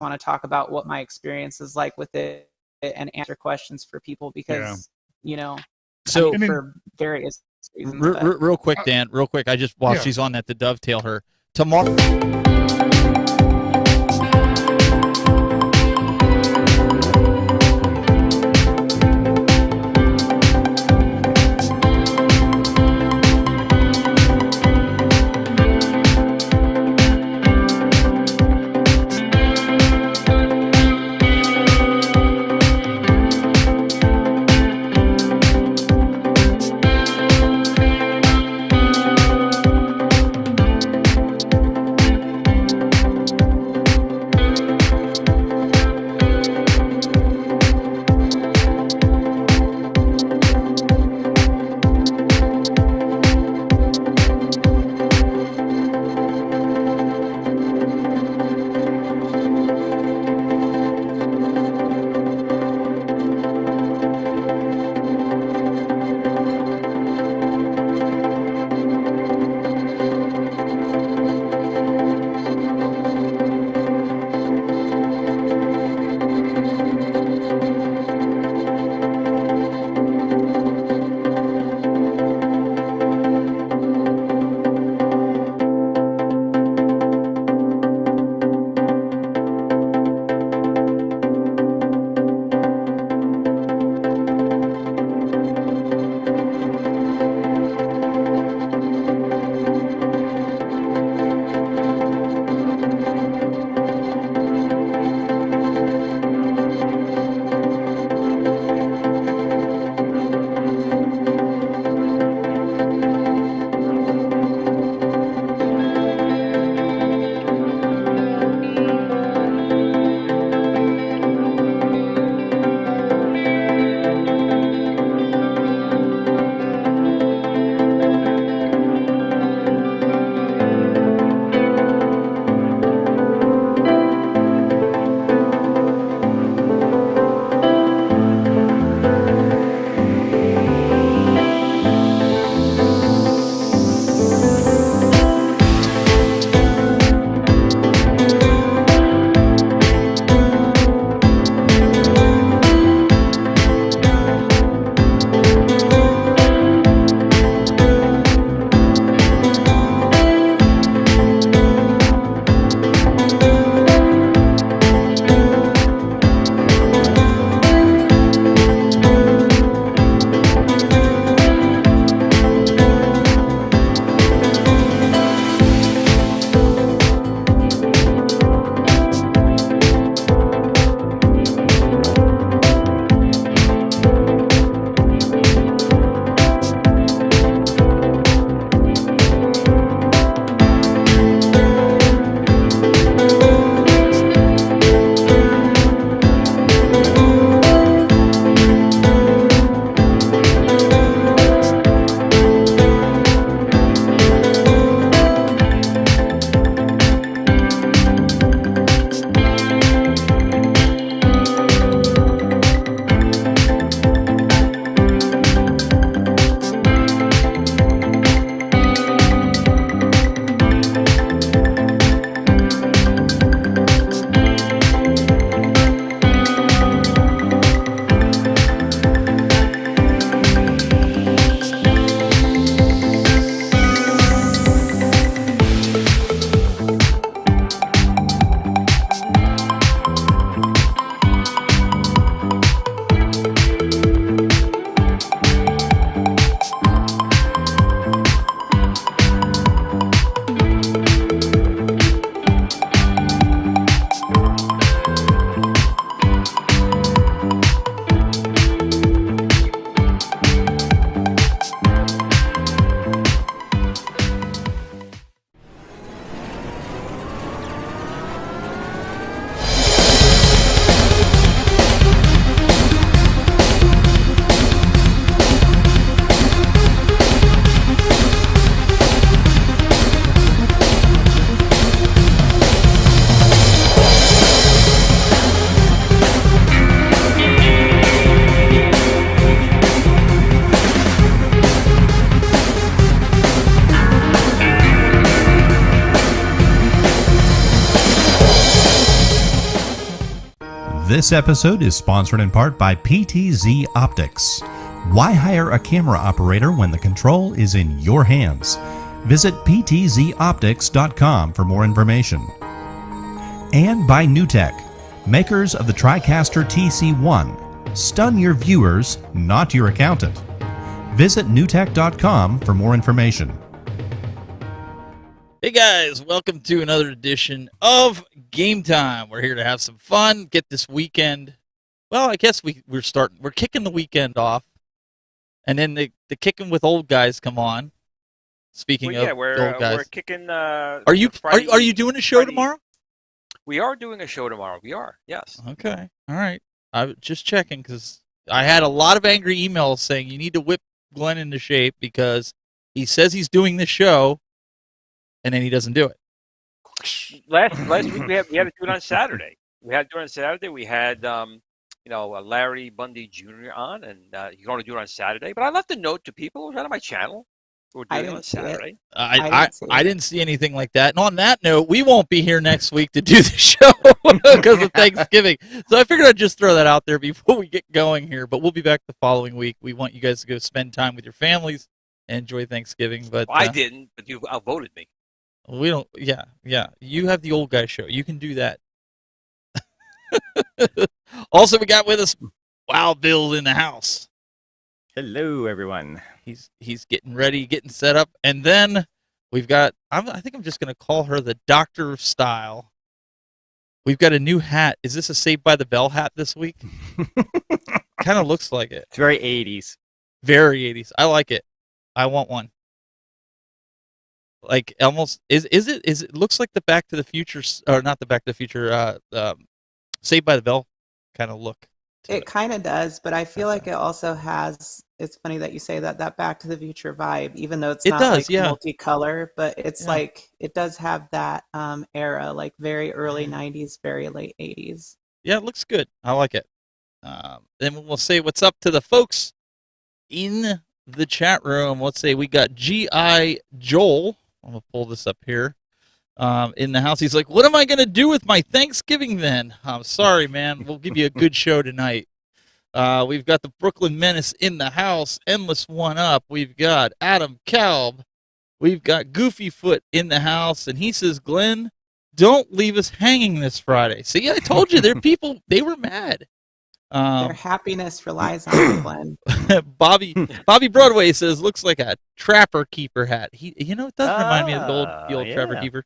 want to talk about what my experience is like with it and answer questions for people because, so for various reasons. Real quick, Dan, I just, while she's on that, to dovetail her, tomorrow. This episode is sponsored in part by PTZ Optics. Why hire a camera operator when the control is in your hands? Visit ptzoptics.com for more information. And by NewTek, makers of the TriCaster TC1. Stun your viewers, not your accountant. Visit newtek.com for more information. Hey guys, welcome to another edition of Game Time. We're here to have some fun, get this weekend. Well, I guess we're kicking the weekend off, and then the kicking with old guys come on. Speaking of old guys, we're kicking. Are you doing a show tomorrow? We are doing a show tomorrow. We are, yes. Okay, all right. I was just checking because I had a lot of angry emails saying you need to whip Glenn into shape because he says he's doing this show, and then he doesn't do it. Last week we had to do it on Saturday. We had Larry Bundy Jr. on, and he's going to do it on Saturday. But I left a note to people. It was on my channel. We're doing it on Saturday. I didn't see anything like that. And on that note, we won't be here next week to do the show because of Thanksgiving. So I figured I'd just throw that out there before we get going here. But we'll be back the following week. We want you guys to go spend time with your families and enjoy Thanksgiving. But I didn't, but you outvoted me. We don't. Yeah. You have the old guy show. You can do that. Also, we got with us Wild Bill in the house. Hello, everyone. He's getting ready, getting set up, and then we've got. I think I'm just going to call her the Doctor of Style. We've got a new hat. Is this a Saved by the Bell hat this week? Kind of looks like it. It's very 80s. Very 80s. I like it. I want one. Like almost is it looks like the Back to the Future, or not the Back to the Future, Saved by the Bell kind of look. It kind of does, but I feel like it also has. It's funny that you say that Back to the Future vibe, even though it's not multicolor, but it's like it does have that era, like very early '90s, very late '80s. Yeah, it looks good. I like it. Then we'll say what's up to the folks in the chat room. Let's say we got G.I. Joel. I'm going to pull this up here. In the house, he's like, what am I going to do with my Thanksgiving then? I'm sorry, man. We'll give you a good show tonight. We've got the Brooklyn Menace in the house. Endless One Up. We've got Adam Kalb. We've got Goofy Foot in the house. And he says, Glenn, don't leave us hanging this Friday. See, I told you, people, they were mad. Their happiness relies on Glenn. Bobby Broadway says, looks like a Trapper Keeper hat. It does remind me of the old Trapper Keeper.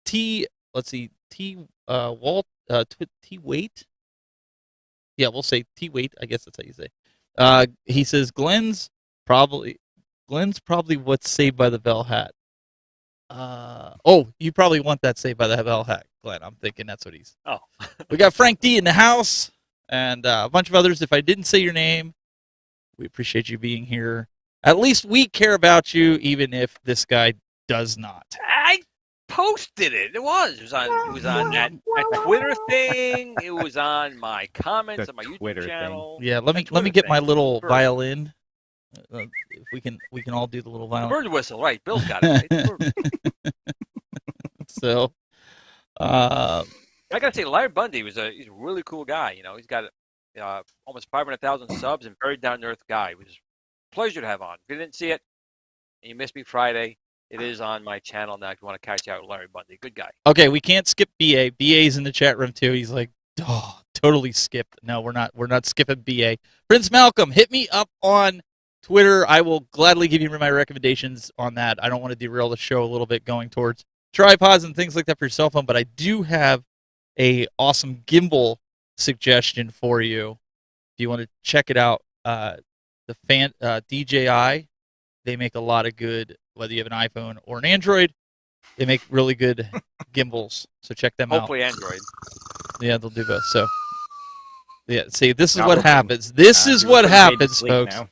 T Wait. Yeah, we'll say T Wait. I guess that's how you say. He says Glenn's probably what's Saved by the Bell hat. You probably want that Saved by the Bell hat, Glenn. I'm thinking that's what he's. Oh. We got Frank D in the house and a bunch of others. If I didn't say your name, we appreciate you being here. At least we care about you, even if this guy does not. I posted it. It was on that Twitter thing. It was on my comments on my YouTube channel. Yeah, let me get my little violin. If we can all do the little violin. Bird whistle, right? Bill's got it. Right? So, I gotta say, Larry Bundy he's a really cool guy. He's got almost 500,000 subs and very down to earth guy. It was a pleasure to have on. If you didn't see it and you missed me Friday, it is on my channel now. If you want to catch out with Larry Bundy, good guy. Okay, we can't skip BA. BA's in the chat room too. He's like, totally skipped. No, we're not skipping BA. Prince Malcolm, hit me up on Twitter. I will gladly give you my recommendations on that. I don't want to derail the show a little bit going towards tripods and things like that for your cell phone, but I do have a awesome gimbal suggestion for you. If you want to check it out, DJI, they make a lot of good, whether you have an iPhone or an Android, they make really good gimbals. So check them out. Hopefully Android. Yeah, they'll do both. So, yeah, see, this is what happens. This is what happens, folks. Now.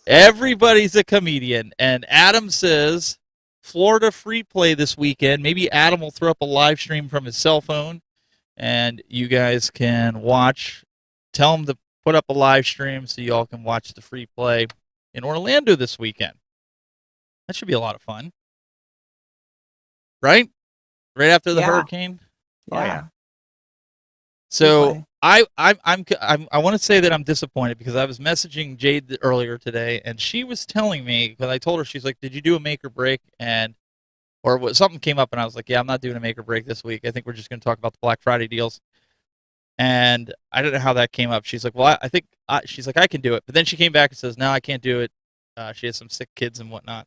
Everybody's a comedian. And Adam says, Florida free play this weekend. Maybe Adam will throw up a live stream from his cell phone, and you guys can watch. Tell him to put up a live stream so you all can watch the free play in Orlando this weekend. That should be a lot of fun. Right? Right after the hurricane? Yeah. So I want to say that I'm disappointed because I was messaging Jade earlier today, and she was telling me, because I told her, she's like, "Did you do a make or break?" Or something came up, and I was like, "Yeah, I'm not doing a make or break this week. I think we're just going to talk about the Black Friday deals." And I don't know how that came up. She's like, "Well, she's like, I can do it," but then she came back and says, "No, I can't do it. She has some sick kids and whatnot."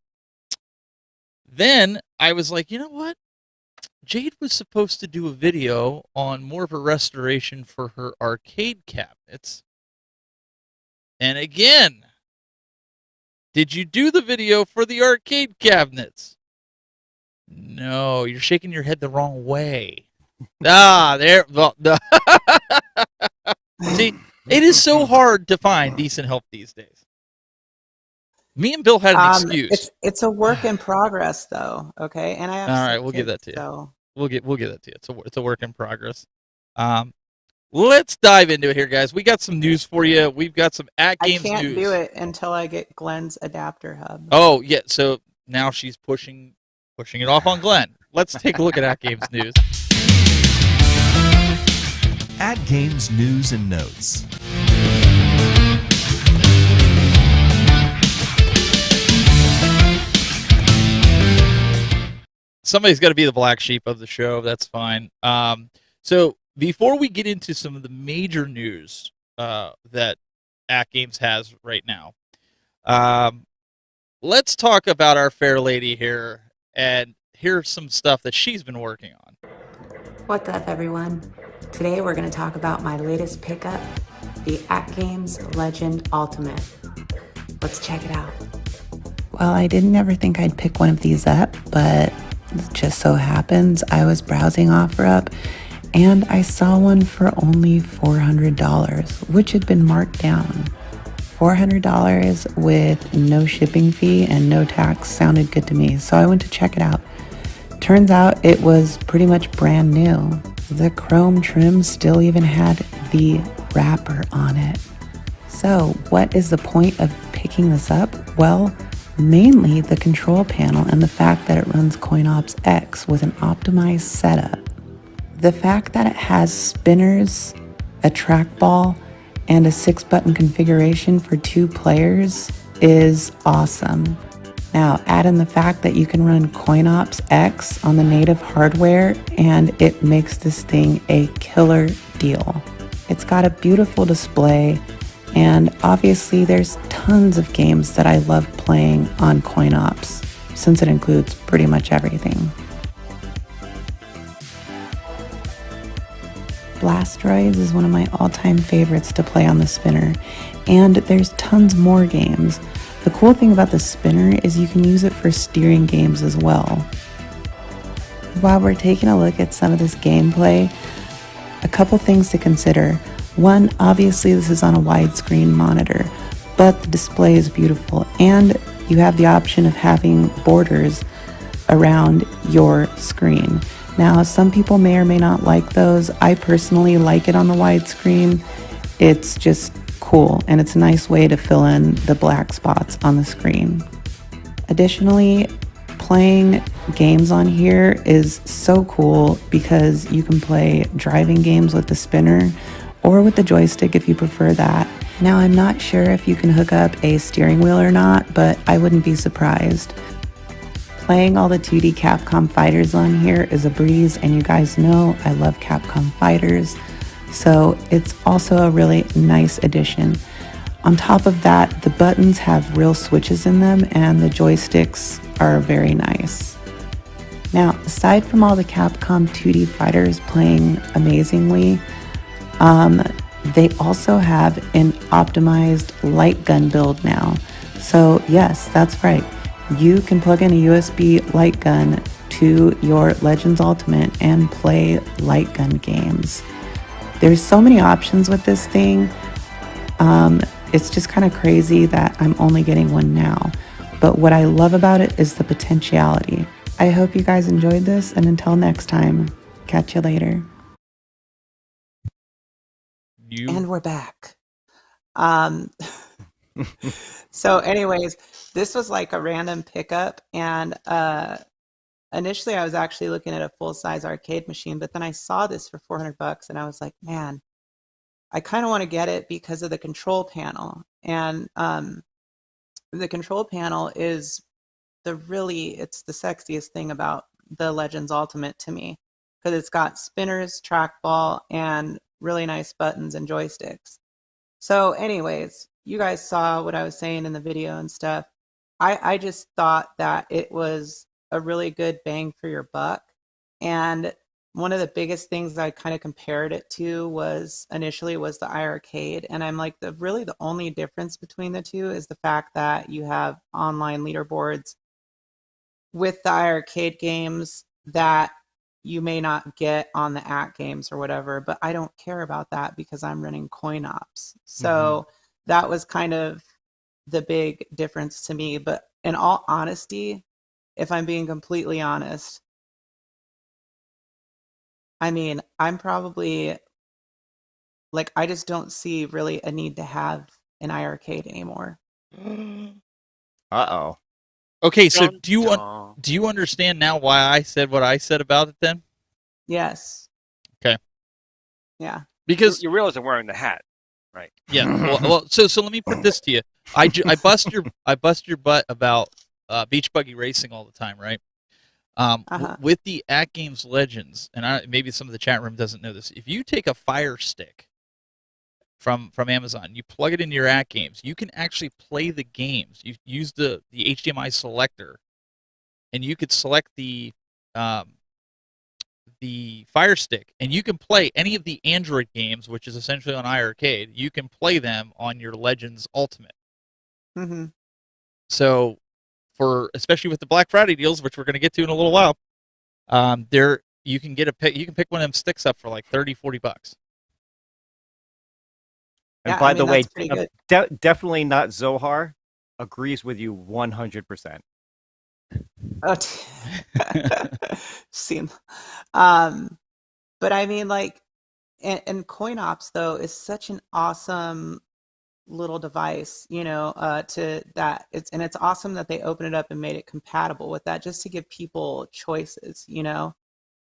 Then I was like, you know what? Jade was supposed to do a video on more of a restoration for her arcade cabinets. And again, did you do the video for the arcade cabinets? No, you're shaking your head the wrong way. There. Well, no. See, it is so hard to find decent help these days. Me and Bill had an excuse. It's a work in progress, though. Okay, and I have. All right, we'll give that to you. So. We'll give that to you. It's a work in progress. Let's dive into it here, guys. We got some news for you. We've got some at-games news. I can't do it until I get Glenn's adapter hub. Oh yeah, so now she's pushing it off on Glenn. Let's take a look at at-games news. At-games news and notes. Somebody's got to be the black sheep of the show. That's fine. So before we get into some of the major news that at-games has right now, let's talk about our fair lady here and here's some stuff that she's been working on. What's up, everyone? Today we're going to talk about my latest pickup, the at-games Legend Ultimate. Let's check it out. Well, I didn't ever think I'd pick one of these up, but it just so happens I was browsing OfferUp and I saw one for only $400, which had been marked down. $400 with no shipping fee and no tax sounded good to me, so I went to check it out. Turns out it was pretty much brand new. The chrome trim still even had the wrapper on it. So what is the point of picking this up? Well, mainly the control panel and the fact that it runs CoinOps X with an optimized setup. The fact that it has spinners, a trackball, and a 6-button configuration for 2 players is awesome. Now, add in the fact that you can run CoinOps X on the native hardware, and it makes this thing a killer deal. It's got a beautiful display, and obviously there's tons of games that I love playing on CoinOps, since it includes pretty much everything. Blastroids is one of my all-time favorites to play on the spinner, and there's tons more games. The cool thing about the spinner is you can use it for steering games as well. While we're taking a look at some of this gameplay, a couple things to consider. One, obviously this is on a widescreen monitor, but the display is beautiful, and you have the option of having borders around your screen. Now, some people may or may not like those. I personally like it on the widescreen. It's just cool, and it's a nice way to fill in the black spots on the screen. Additionally, playing games on here is so cool because you can play driving games with the spinner or with the joystick if you prefer that. Now, I'm not sure if you can hook up a steering wheel or not, but I wouldn't be surprised. Playing all the 2D Capcom fighters on here is a breeze, and you guys know I love Capcom fighters, so it's also a really nice addition. On top of that, the buttons have real switches in them, and the joysticks are very nice. Now, aside from all the Capcom 2D fighters playing amazingly, they also have an optimized light gun build now. So yes, that's right. You can plug in a USB light gun to your Legends Ultimate and play light gun games. There's so many options with this thing. It's just kind of crazy that I'm only getting one now. But what I love about it is the potentiality. I hope you guys enjoyed this, and until next time, catch you later. And we're back. So anyways, this was like a random pickup, and initially I was actually looking at a full-size arcade machine, but then I saw this for $400 and I was like, man, I kind of want to get it because of the control panel. And the control panel is it's the sexiest thing about the Legends Ultimate to me, because it's got spinners, trackball, and really nice buttons and joysticks. So anyways, you guys saw what I was saying in the video and stuff. I just thought that it was a really good bang for your buck. And one of the biggest things I kind of compared it to was initially was the iArcade. And I'm like, really the only difference between the two is the fact that you have online leaderboards with the iArcade games that you may not get on the at games or whatever, but I don't care about that because I'm running coin ops. So that was kind of the big difference to me. But in all honesty, if I'm being completely honest, I mean, I'm probably like, I just don't see really a need to have an iArcade anymore. Uh-oh. Okay, so do you understand now why I said what I said about it then? Yes. Okay. Yeah. Because you realize I'm wearing the hat, right? Yeah. Well, so let me put this to you. I bust your butt about beach buggy racing all the time, right? With the At Games Legends, and maybe some of the chat room doesn't know this. If you take a Fire Stick from Amazon, you plug it into your At Games, you can actually play the games. You use the HDMI selector, and you could select the Fire Stick, and you can play any of the Android games, which is essentially on iArcade. You can play them on your Legends Ultimate. Mm-hmm. So, especially with the Black Friday deals, which we're going to get to in a little while, you can pick one of them sticks up for like $30-$40. And by the way, definitely not Zohar agrees with you 100%. Oh, seen. But I mean, like, and coin ops though is such an awesome little device, to that. It's awesome that they opened it up and made it compatible with that, just to give people choices.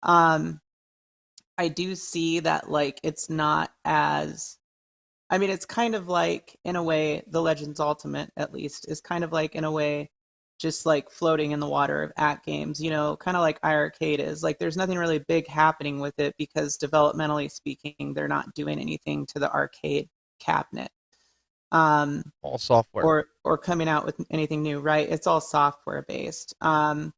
I do see that, like, it's not as. I mean, it's kind of like, in a way, the Legends Ultimate, at least, is kind of like, in a way, just like floating in the water of at games, kind of like iArcade is. Like, there's nothing really big happening with it because, developmentally speaking, they're not doing anything to the arcade cabinet. All software. Or coming out with anything new, right? It's all software based. So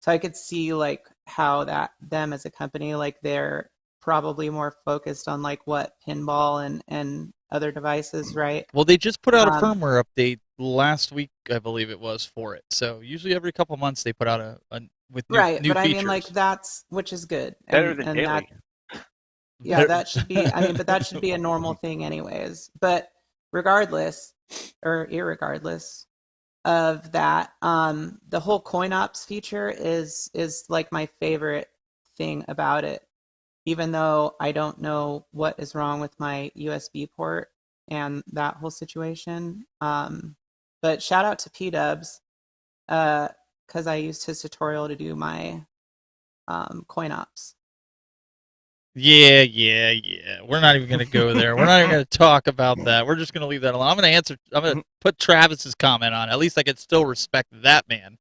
I could see, like, how them as a company, like, they're probably more focused on, like, what, pinball and other devices, right? Well, they just put out a firmware update last week, I believe it was, for it. So usually every couple months they put out with new right, new but features. I mean, like, which is good. Better than daily. That should be. I mean, but that should be a normal thing, anyways. But regardless, or irregardless of that, the whole coin ops feature is like my favorite thing about it. Even though I don't know what is wrong with my USB port and that whole situation. But shout out to P-Dubs, because I used his tutorial to do my coin ops. Yeah. We're not even going to go there. We're not even going to talk about that. We're just going to leave that alone. I'm going to put Travis's comment on. At least I can still respect that man.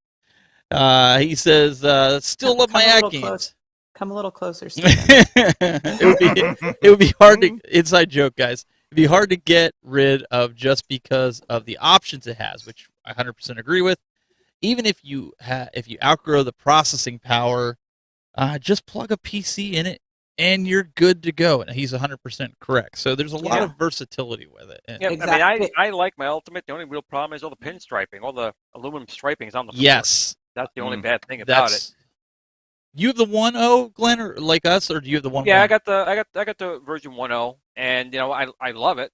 He says, still love my At Games. Come a little closer, Steven. it would be hard to, inside joke, guys. It'd be hard to get rid of just because of the options it has, which I 100% agree with. Even if you outgrow the processing power, just plug a PC in it and you're good to go. And he's 100% correct. So there's a lot of versatility with it. Yeah, exactly. I mean, I like my Ultimate. The only real problem is all the pinstriping, all the aluminum striping is on the floor. Yes. That's the only bad thing about it. You have the 1.0, Glenn, or like us, or do you have the 1.1? Yeah, I got the version 1.0, and I love it.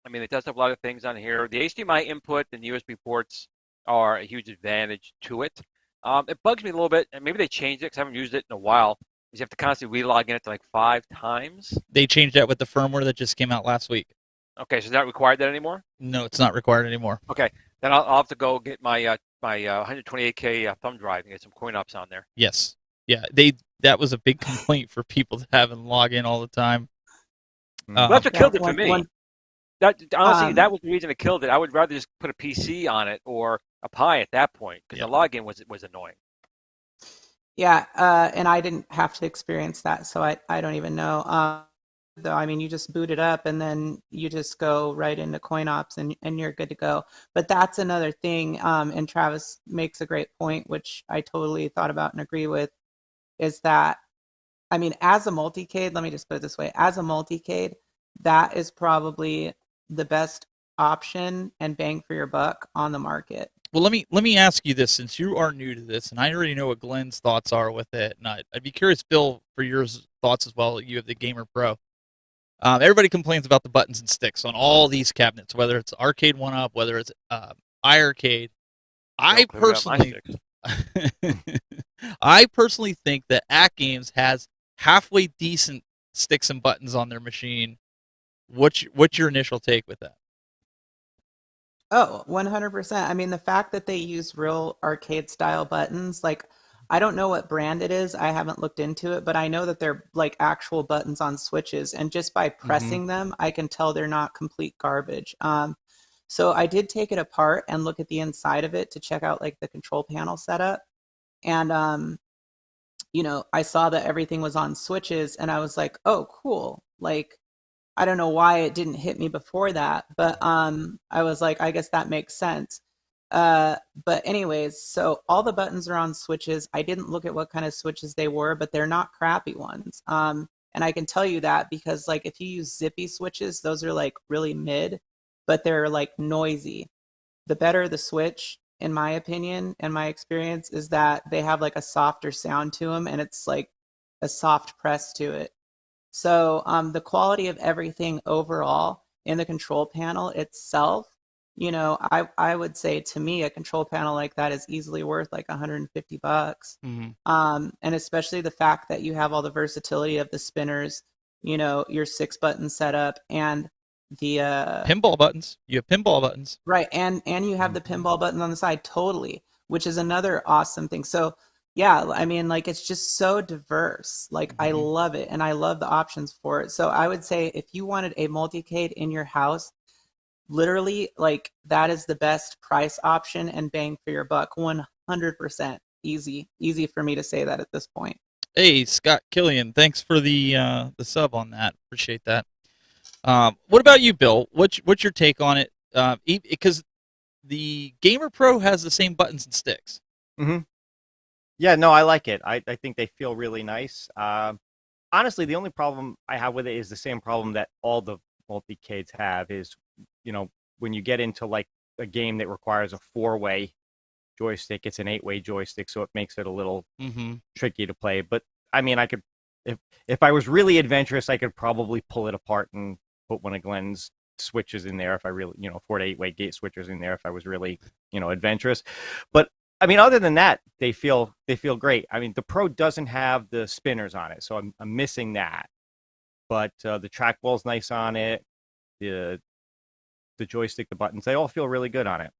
I mean, it does have a lot of things on here. The HDMI input and the USB ports are a huge advantage to it. It bugs me a little bit, and maybe they changed it because I haven't used it in a while. Is you have to constantly relog in it to like 5 times. They changed that with the firmware that just came out last week. Okay, so it's not required that anymore? No, it's not required anymore. Okay, then I'll have to go get my 128K thumb drive and get some coin ops on there. Yes. Yeah, that was a big complaint for people to have and log in all the time. That's what killed it for me. That honestly, that was the reason it killed it. I would rather just put a PC on it or a Pi at that point because the login was annoying. Yeah, and I didn't have to experience that, so I don't even know. Though, I mean, you just boot it up and then you just go right into CoinOps and you're good to go. But that's another thing, and Travis makes a great point, which I totally thought about and agree with, is that, I mean, as a multi-cade, let me just put it this way, as a multi-cade, that is probably the best option and bang for your buck on the market. Well, let me ask you this, since you are new to this, and I already know what Glenn's thoughts are with it, and I'd be curious, Bill, for your thoughts as well. You have the Gamer Pro. Everybody complains about the buttons and sticks on all these cabinets, whether it's Arcade 1-Up, whether it's iArcade. I personally think that AtGames has halfway decent sticks and buttons on their machine. What's your initial take with that? Oh, 100%. I mean, the fact that they use real arcade style buttons, like, I don't know what brand it is. I haven't looked into it, but I know that they're like actual buttons on switches. And just by pressing them, I can tell they're not complete garbage. So I did take it apart and look at the inside of it to check out like the control panel setup. And, you know, I saw that everything was on switches and I was like, oh, cool. Like, I don't know why it didn't hit me before that, but I was like, I guess that makes sense. But anyways, so all the buttons are on switches. I didn't look at what kind of switches they were, but they're not crappy ones. And I can tell you that because like if you use zippy switches, those are like really mid, but they're like noisy. The better the switch, in my opinion, and my experience, is that they have like a softer sound to them and it's like a soft press to it. So the quality of everything overall in the control panel itself, you know, I would say to me a control panel like that is easily worth like $150. And especially the fact that you have all the versatility of the spinners, you know, your 6-button setup and the pinball buttons. You have pinball buttons, right? And you have the pinball button on the side, totally, which is another awesome thing. So yeah, I mean, like it's just so diverse. Like I love it, and I love the options for it. So I would say if you wanted a multi-cade in your house, literally, like that is the best price option and bang for your buck. 100% easy for me to say that at this point. Hey, Scott Killian, thanks for the sub on that. Appreciate that. What about you, Bill? What's your take on it? Because the Gamer Pro has the same buttons and sticks. Yeah, no, I like it. I think they feel really nice. Honestly, the only problem I have with it is the same problem that all the multi-cades have is, you know, when you get into like a game that requires a 4-way joystick, it's an 8-way joystick, so it makes it a little tricky to play. But I mean, I could, if I was really adventurous, I could probably pull it apart and put one of Glenn's switches in there if I really, you know, 4 to 8-way gate switchers in there if I was really, you know, adventurous. But I mean, other than that, they feel great. I mean, the Pro doesn't have the spinners on it, so I'm missing that. But the trackball's nice on it. The joystick, the buttons, they all feel really good on it.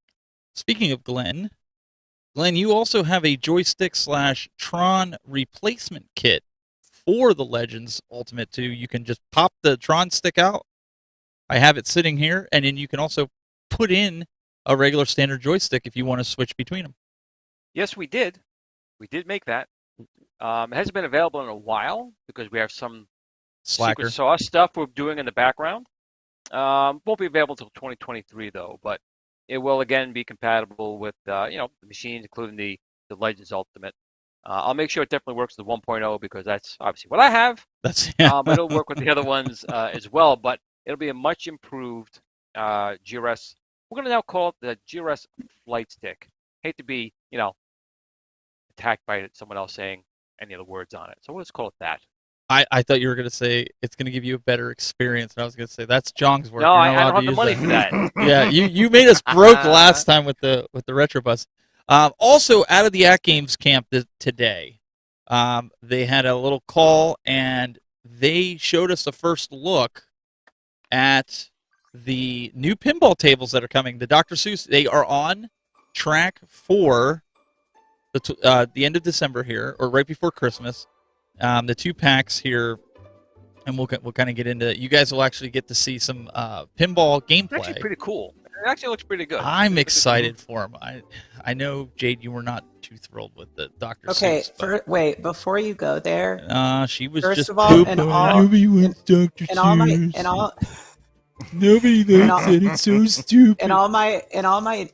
Speaking of Glenn, you also have a joystick / Tron replacement kit for the Legends Ultimate 2. You can just pop the Tron stick out. I have it sitting here, and then you can also put in a regular standard joystick if you want to switch between them. Yes, we did. We did make that. It hasn't been available in a while because we have some secret sauce stuff we're doing in the background. Won't be available until 2023 though, but it will again be compatible with you know, the machines, including the Legends Ultimate. I'll make sure it definitely works with 1.0 because that's obviously what I have. But it'll work with the other ones as well. But it'll be a much improved GRS. We're going to now call it the GRS Flight Stick. Hate to be, you know, attacked by someone else saying any other words on it, so we'll just call it that. I thought you were going to say it's going to give you a better experience, and I was going to say that's Jong's work. No, I don't have the money for that. Yeah, you made us broke last time with the Retro Bus. Also, out of the AtGames camp today, they had a little call, and they showed us a first look at the new pinball tables that are coming. The Dr. Seuss, they are on track for the end of December here, or right before Christmas. The 2 packs here, and we'll kind of get into it. You guys will actually get to see some pinball gameplay. It's actually pretty cool. It actually looks pretty good. I'm excited for them. I know, Jade, you were not too thrilled with the Dr. Okay, Seuss, wait, before you go there. She was first just of all, nobody wants Dr. Seuss. Nobody likes it. It's so stupid. In all my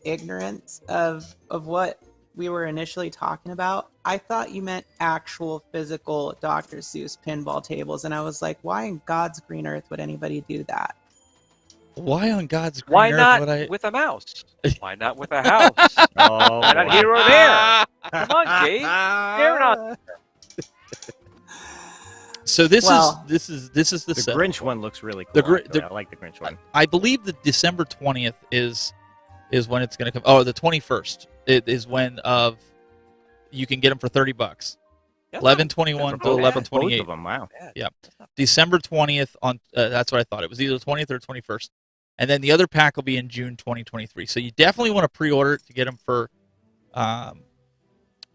ignorance of what we were initially talking about, I thought you meant actual physical Dr. Seuss pinball tables, and I was like, why in God's green earth would anybody do that? Why on God's green Why earth not would I... with a mouse? Why not with a house? Why not here or there? Come on, Jade. They're not. So this is the setup. Grinch one looks really cool. I like the Grinch one. I believe the December 20th is when it's going to come. Oh, the 21st is when you can get them for $30. 11/21 to 11/28. Both of them, wow. Yeah. December 20th on. That's what I thought. It was either the 20th or 21st, and then the other pack will be in June 2023. So you definitely want to pre-order it to get them for that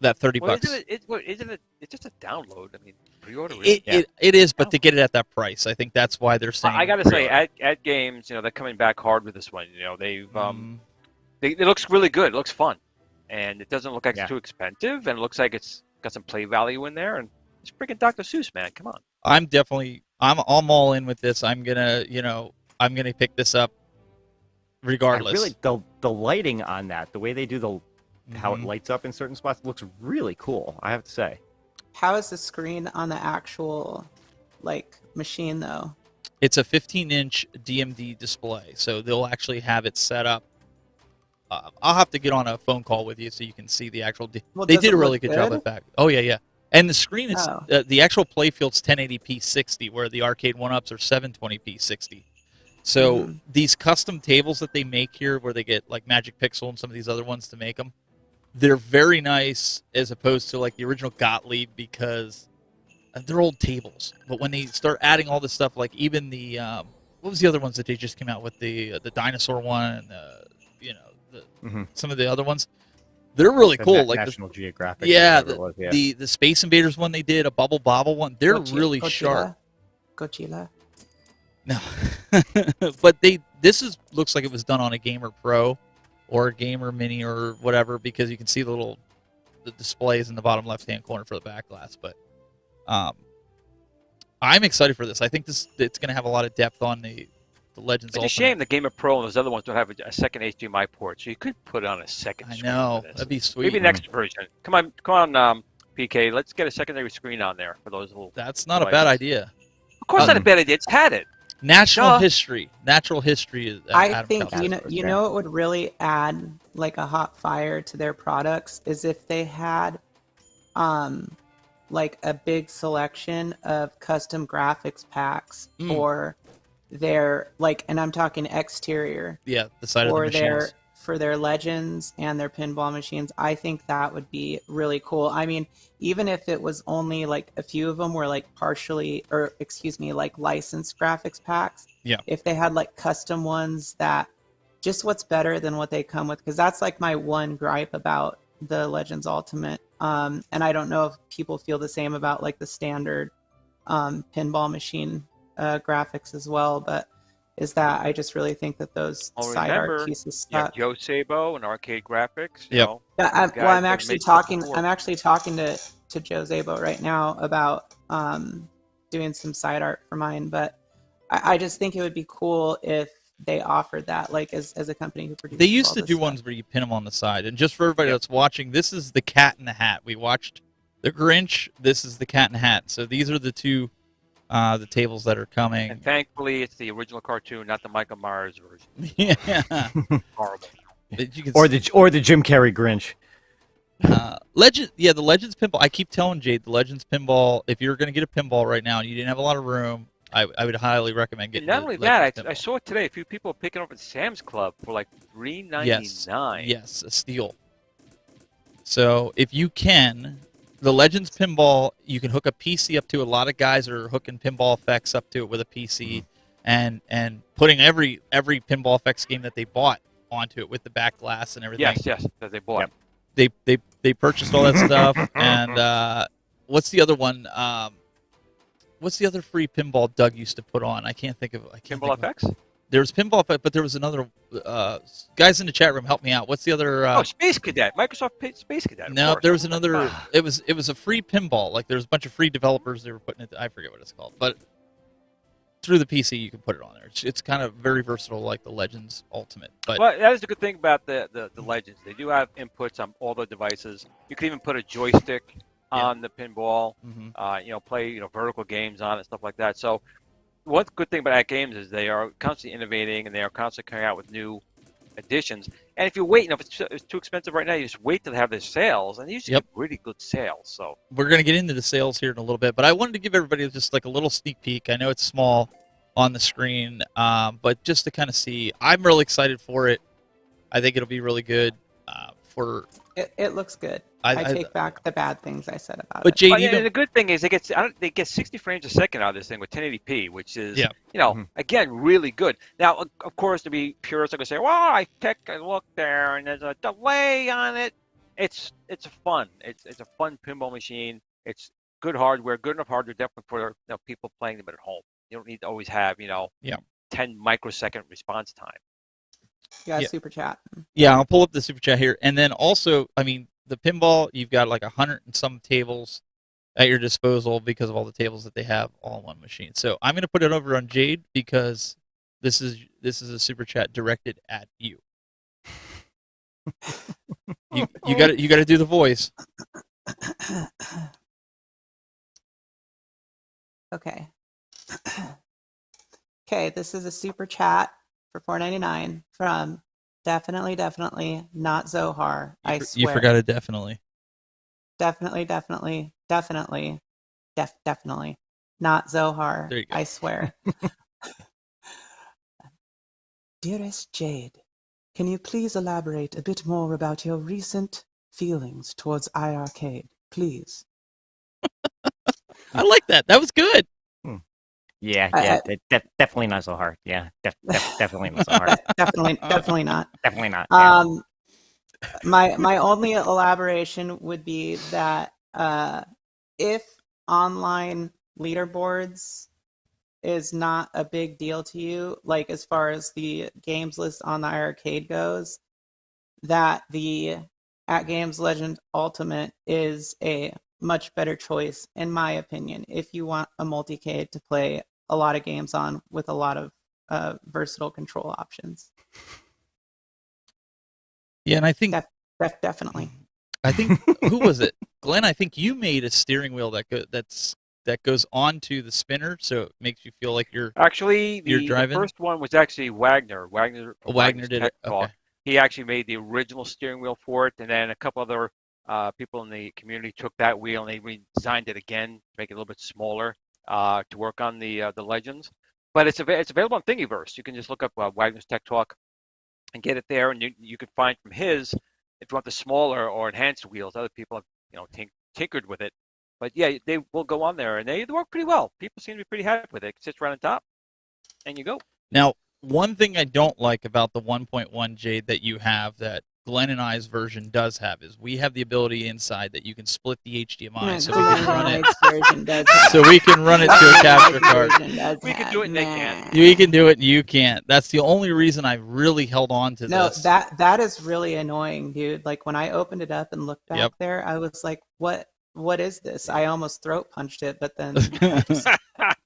$30. Isn't it? It's just a download. I mean, pre-order. It is, but to get it at that price, I think that's why they're saying. I got to say, at games, they're coming back hard with this one. They've it looks really good. It looks fun, and it doesn't look like it's too expensive, and it looks like it's got some play value in there, and it's freaking Dr. Seuss, man. Come on. I'm all in with this. I'm gonna pick this up regardless. Really, the lighting on that, the way they do how it lights up in certain spots, looks really cool, I have to say. How is the screen on the actual machine though? It's a 15-inch DMD display, so they'll actually have it set up. I'll have to get on a phone call with you so you can see the actual. They did a really good job with that. Oh yeah. And the screen is the actual play field's 1080p 60, where the arcade 1-ups are 720p 60. So these custom tables that they make here, where they get like Magic Pixel and some of these other ones to make them, they're very nice as opposed to like the original Gottlieb, because they're old tables. But when they start adding all this stuff, like even the what was the other ones that they just came out with, the dinosaur one, and some of the other ones, they're really cool. Like National Geographic. Yeah, the Space Invaders one they did, a Bubble Bobble one. They're really sharp. Godzilla. No, but looks like it was done on a Gamer Pro or a Gamer Mini or whatever, because you can see the displays in the bottom left-hand corner for the back glass. But I'm excited for this. I think it's going to have a lot of depth on the Legends Ultimate. It's a shame the Gamer Pro and those other ones don't have a second HDMI port, so you could put it on a second screen. I know, that'd be sweet. Maybe next version. Come on, PK. Let's get a secondary screen on there for those little. That's not a bad idea. Of course, not a bad idea. It's had it. Natural history is. I think you know what would really add like a hot fire to their products is if they had, like a big selection of custom graphics packs for their and I'm talking exterior. Yeah, the side of the machines. For their Legends and their pinball machines. I think that would be really cool. I mean, even if it was only like a few of them were like licensed graphics packs. Yeah. If they had like custom ones that just what's better than what they come with, because that's like my one gripe about the Legends Ultimate. And I don't know if people feel the same about like the standard pinball machine graphics as well, but is that I just really think that those side art pieces stuck. Joe Sabo and Arcade Graphics. Yep. I'm actually talking to Joe Sabo right now about doing some side art for mine, but I just think it would be cool if they offered that, like as a company who produces. They used to do ones where you pin them on the side, and just for everybody that's watching, this is the Cat in the Hat. We watched the Grinch. This is the Cat in the Hat. So these are the two. The tables that are coming. And thankfully, it's the original cartoon, not the Michael Myers version. Yeah. Horrible. Or the Jim Carrey Grinch. The Legends Pinball. I keep telling Jade, the Legends Pinball, if you're going to get a pinball right now and you didn't have a lot of room, I would highly recommend getting it. Not only that, I saw it today. A few people are picking up at Sam's Club for like $3.99. Yes, a steal. So if you can... The Legends Pinball, you can hook a PC up to. A lot of guys are hooking pinball effects up to it with a PC, and putting every pinball effects game that they bought onto it with the back glass and everything. Yes, that they bought. Yep. They They purchased all that stuff, and what's the other one? What's the other free pinball Doug used to put on? I can't think of. Pinball FX. There was Pinball FX, but there was another. Guys in the chat room, help me out. What's the other? Space Cadet. Microsoft Space Cadet. No, there was another. It was a free pinball. Like there was a bunch of free developers. They were putting it. I forget what it's called, but through the PC you can put it on there. It's kind of very versatile, like the Legends Ultimate. But well, that is the good thing about the Legends. They do have inputs on all the devices. You can even put a joystick on the pinball. Play vertical games on it, stuff like that. So one good thing about At Games is they are constantly innovating and they are constantly coming out with new additions. And if you wait, if it's too expensive right now, you just wait till they have their sales, and you usually get really good sales. So we're going to get into the sales here in a little bit, but I wanted to give everybody just like a little sneak peek. I know it's small on the screen, but just to kind of see, I'm really excited for it. I think it'll be really good. It looks good. I take back the bad things I said about it. But JD, and the good thing is they get 60 frames a second out of this thing with 1080p, which is again really good. Now, of course, to be purists, I'm gonna say, well, I take a look there and there's a delay on it. It's a fun pinball machine. It's good hardware, good enough hardware, definitely for people playing them at home. You don't need to always have 10 microsecond response time. Yeah, super chat. Yeah, I'll pull up the super chat here, and then also, I mean, the pinball, you've got like 100 and some tables at your disposal because of all the tables that they have all in one machine. So I'm going to put it over on Jade because this is a super chat directed at you. you got to do the voice. Okay. Okay, this is a super chat for $4.99 from definitely not Zohar. I swear. You forgot it definitely. Definitely not Zohar. There you go. I swear. Dearest Jade, can you please elaborate a bit more about your recent feelings towards Build-A-Cade, please? I like that. That was good. Yeah, definitely not so hard. Yeah, definitely not so hard. Definitely not. Definitely not. Yeah. My only elaboration would be that if online leaderboards is not a big deal to you, like as far as the games list on the Build-A-Cade goes, that the At Games Legend Ultimate is a much better choice, in my opinion, if you want a multi-cade to play a lot of games on with a lot of versatile control options. Yeah, and I think definitely. I think who was it, Glenn? I think you made a steering wheel that goes onto the spinner, so it makes you feel like you're driving. The first one was actually Wagner. Wagner did it. Okay. He actually made the original steering wheel for it, and then a couple other people in the community took that wheel and they redesigned it again to make it a little bit smaller to work on the Legends. But it's available on Thingiverse. You can just look up Wagner's Tech Talk and get it there, and you can find from his, if you want the smaller or enhanced wheels. Other people have tinkered with it, but yeah, they will go on there and they work pretty well. People seem to be pretty happy with it. It sits right on top, and you go. Now, one thing I don't like about the 1.1 Jade that you have that Glenn and I's version does have is we have the ability inside that you can split the HDMI so we can run it. So we can run it to a capture card. We can do it and they can't. We can do it and you can't. That's the only reason I really held on to this. No, that is really annoying, dude. Like when I opened it up and looked back there, I was like, what is this? I almost throat punched it, but then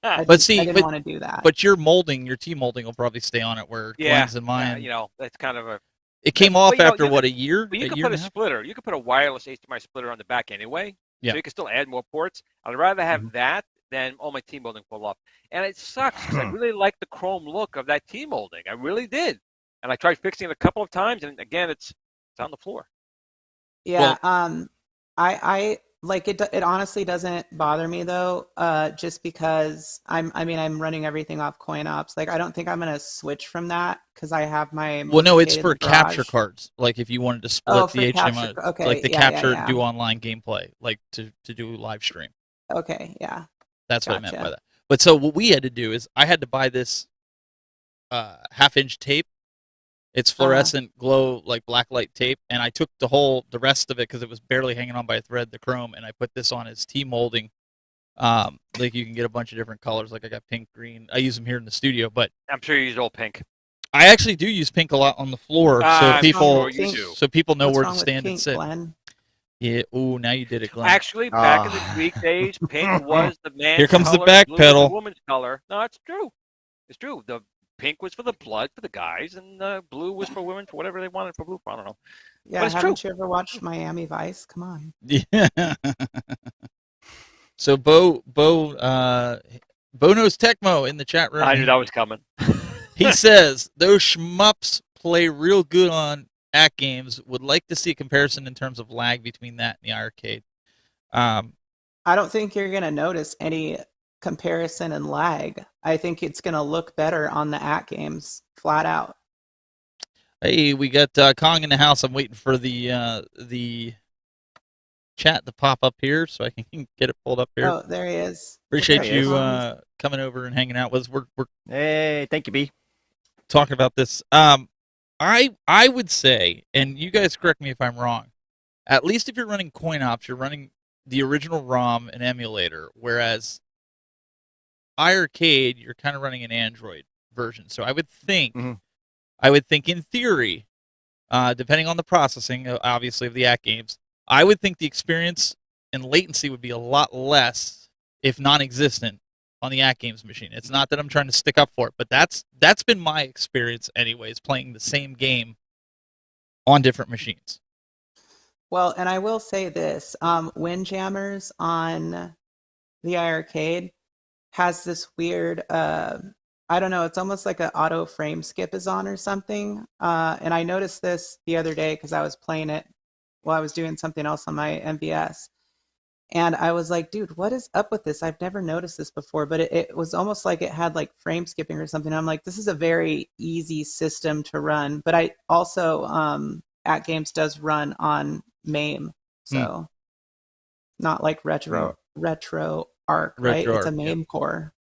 I didn't want to do that. But your T molding will probably stay on it where Glenn's and mine. That's kind of a. It came off after a year? But you can put a splitter. You can put a wireless HDMI splitter on the back anyway. Yeah. So you can still add more ports. I'd rather have that than all my T-molding fall off. And it sucks because I really like the chrome look of that T-molding. I really did. And I tried fixing it a couple of times, and again, it's on the floor. Yeah. Well, I like it. It honestly doesn't bother me though, just because I'm running everything off CoinOps. Like I don't think I'm gonna switch from that because I have my. Well, no, it's for capture cards. Like if you wanted to split the HDMI, like the capture do online gameplay, like to do live stream. Okay, yeah. That's what I meant by that. But so what we had to do is I had to buy this half-inch tape It's fluorescent glow, like blacklight tape, and I took the rest of it because it was barely hanging on by a thread, the chrome, and I put this on as T-molding. Like you can get a bunch of different colors. Like I got pink, green. I use them here in the studio, but I'm sure you use all pink. I actually do use pink a lot on the floor, so people know where to stand and sit. Glenn? Yeah. Ooh, now you did it, Glenn. Actually, back in the Greek days, pink was the man's Here comes color, the back blue pedal. was the woman's color. No, it's true. It's true. The pink was for the blood for the guys, and the blue was for women for whatever they wanted for blue. I don't know. Yeah, haven't you ever watched Miami Vice? Come on. Yeah. So Bo knows Tecmo in the chat room. I knew that was coming. He says those shmups play real good on at games. Would like to see a comparison in terms of lag between that and the arcade. I don't think you're going to notice any comparison in lag. I think it's going to look better on the at games, flat out. Hey, we got Kong in the house. I'm waiting for the chat to pop up here so I can get it pulled up here. Oh, there he is. Appreciate you coming over and hanging out with us. We're Hey, thank you, B. Talking about this. I would say, and you guys correct me if I'm wrong, at least if you're running coin ops, you're running the original ROM and emulator, whereas iArcade, you're kind of running an Android version. So I would think, in theory, depending on the processing, obviously, of the at games, I would think the experience and latency would be a lot less, if non-existent, on the at games machine. It's not that I'm trying to stick up for it, but that's been my experience anyways, playing the same game on different machines. Well, and I will say this, Windjammers on the iArcade has this weird, I don't know, it's almost like an auto frame skip is on or something. And I noticed this the other day because I was playing it while I was doing something else on my MBS. And I was like, dude, what is up with this? I've never noticed this before, but it was almost like it had like frame skipping or something. I'm like, this is a very easy system to run. But I also, at games does run on MAME. So not like retro arc, right? It's a MAME core.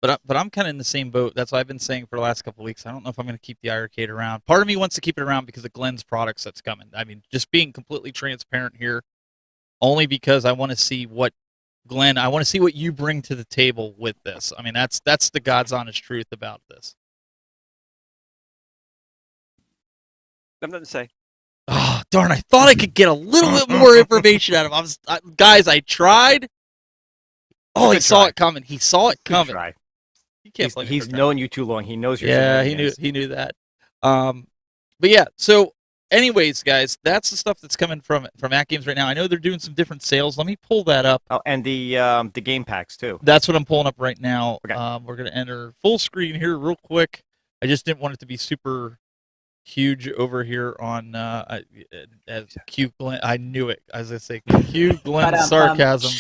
But I'm kind of in the same boat. That's what I've been saying for the last couple of weeks. I don't know if I'm going to keep the iArcade around. Part of me wants to keep it around because of Glenn's products that's coming. I mean, just being completely transparent here, only because I want to see what Glenn, I want to see what you bring to the table with this. I mean, that's the God's honest truth about this. I'm nothing to say. Oh, darn, I thought I could get a little bit more information out of him. Guys, I tried. Oh, he saw it coming. He saw it coming. He can't he's known you too long. He knows your he knew that. But yeah, so anyways, guys, that's the stuff that's coming from At Games right now. I know they're doing some different sales. Let me pull that up. Oh, and the game packs too. That's what I'm pulling up right now. Okay. We're going to enter full screen here real quick. I just didn't want it to be super huge over here on as Q Glenn. I knew it. As I say, Q Glenn sarcasm.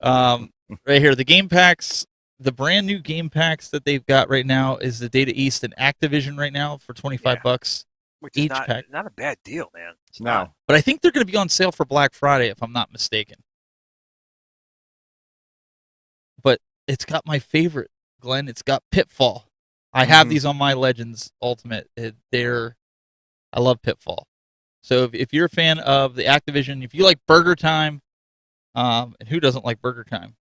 Right here, the game packs. The brand new game packs that they've got right now is the Data East and Activision right now for $25 which is each pack. Not a bad deal, man. No, but I think they're going to be on sale for Black Friday if I'm not mistaken. But it's got my favorite, Glenn. It's got Pitfall. I have these on my Legends Ultimate. I love Pitfall. So if you're a fan of the Activision, if you like Burger Time, and who doesn't like Burger Time?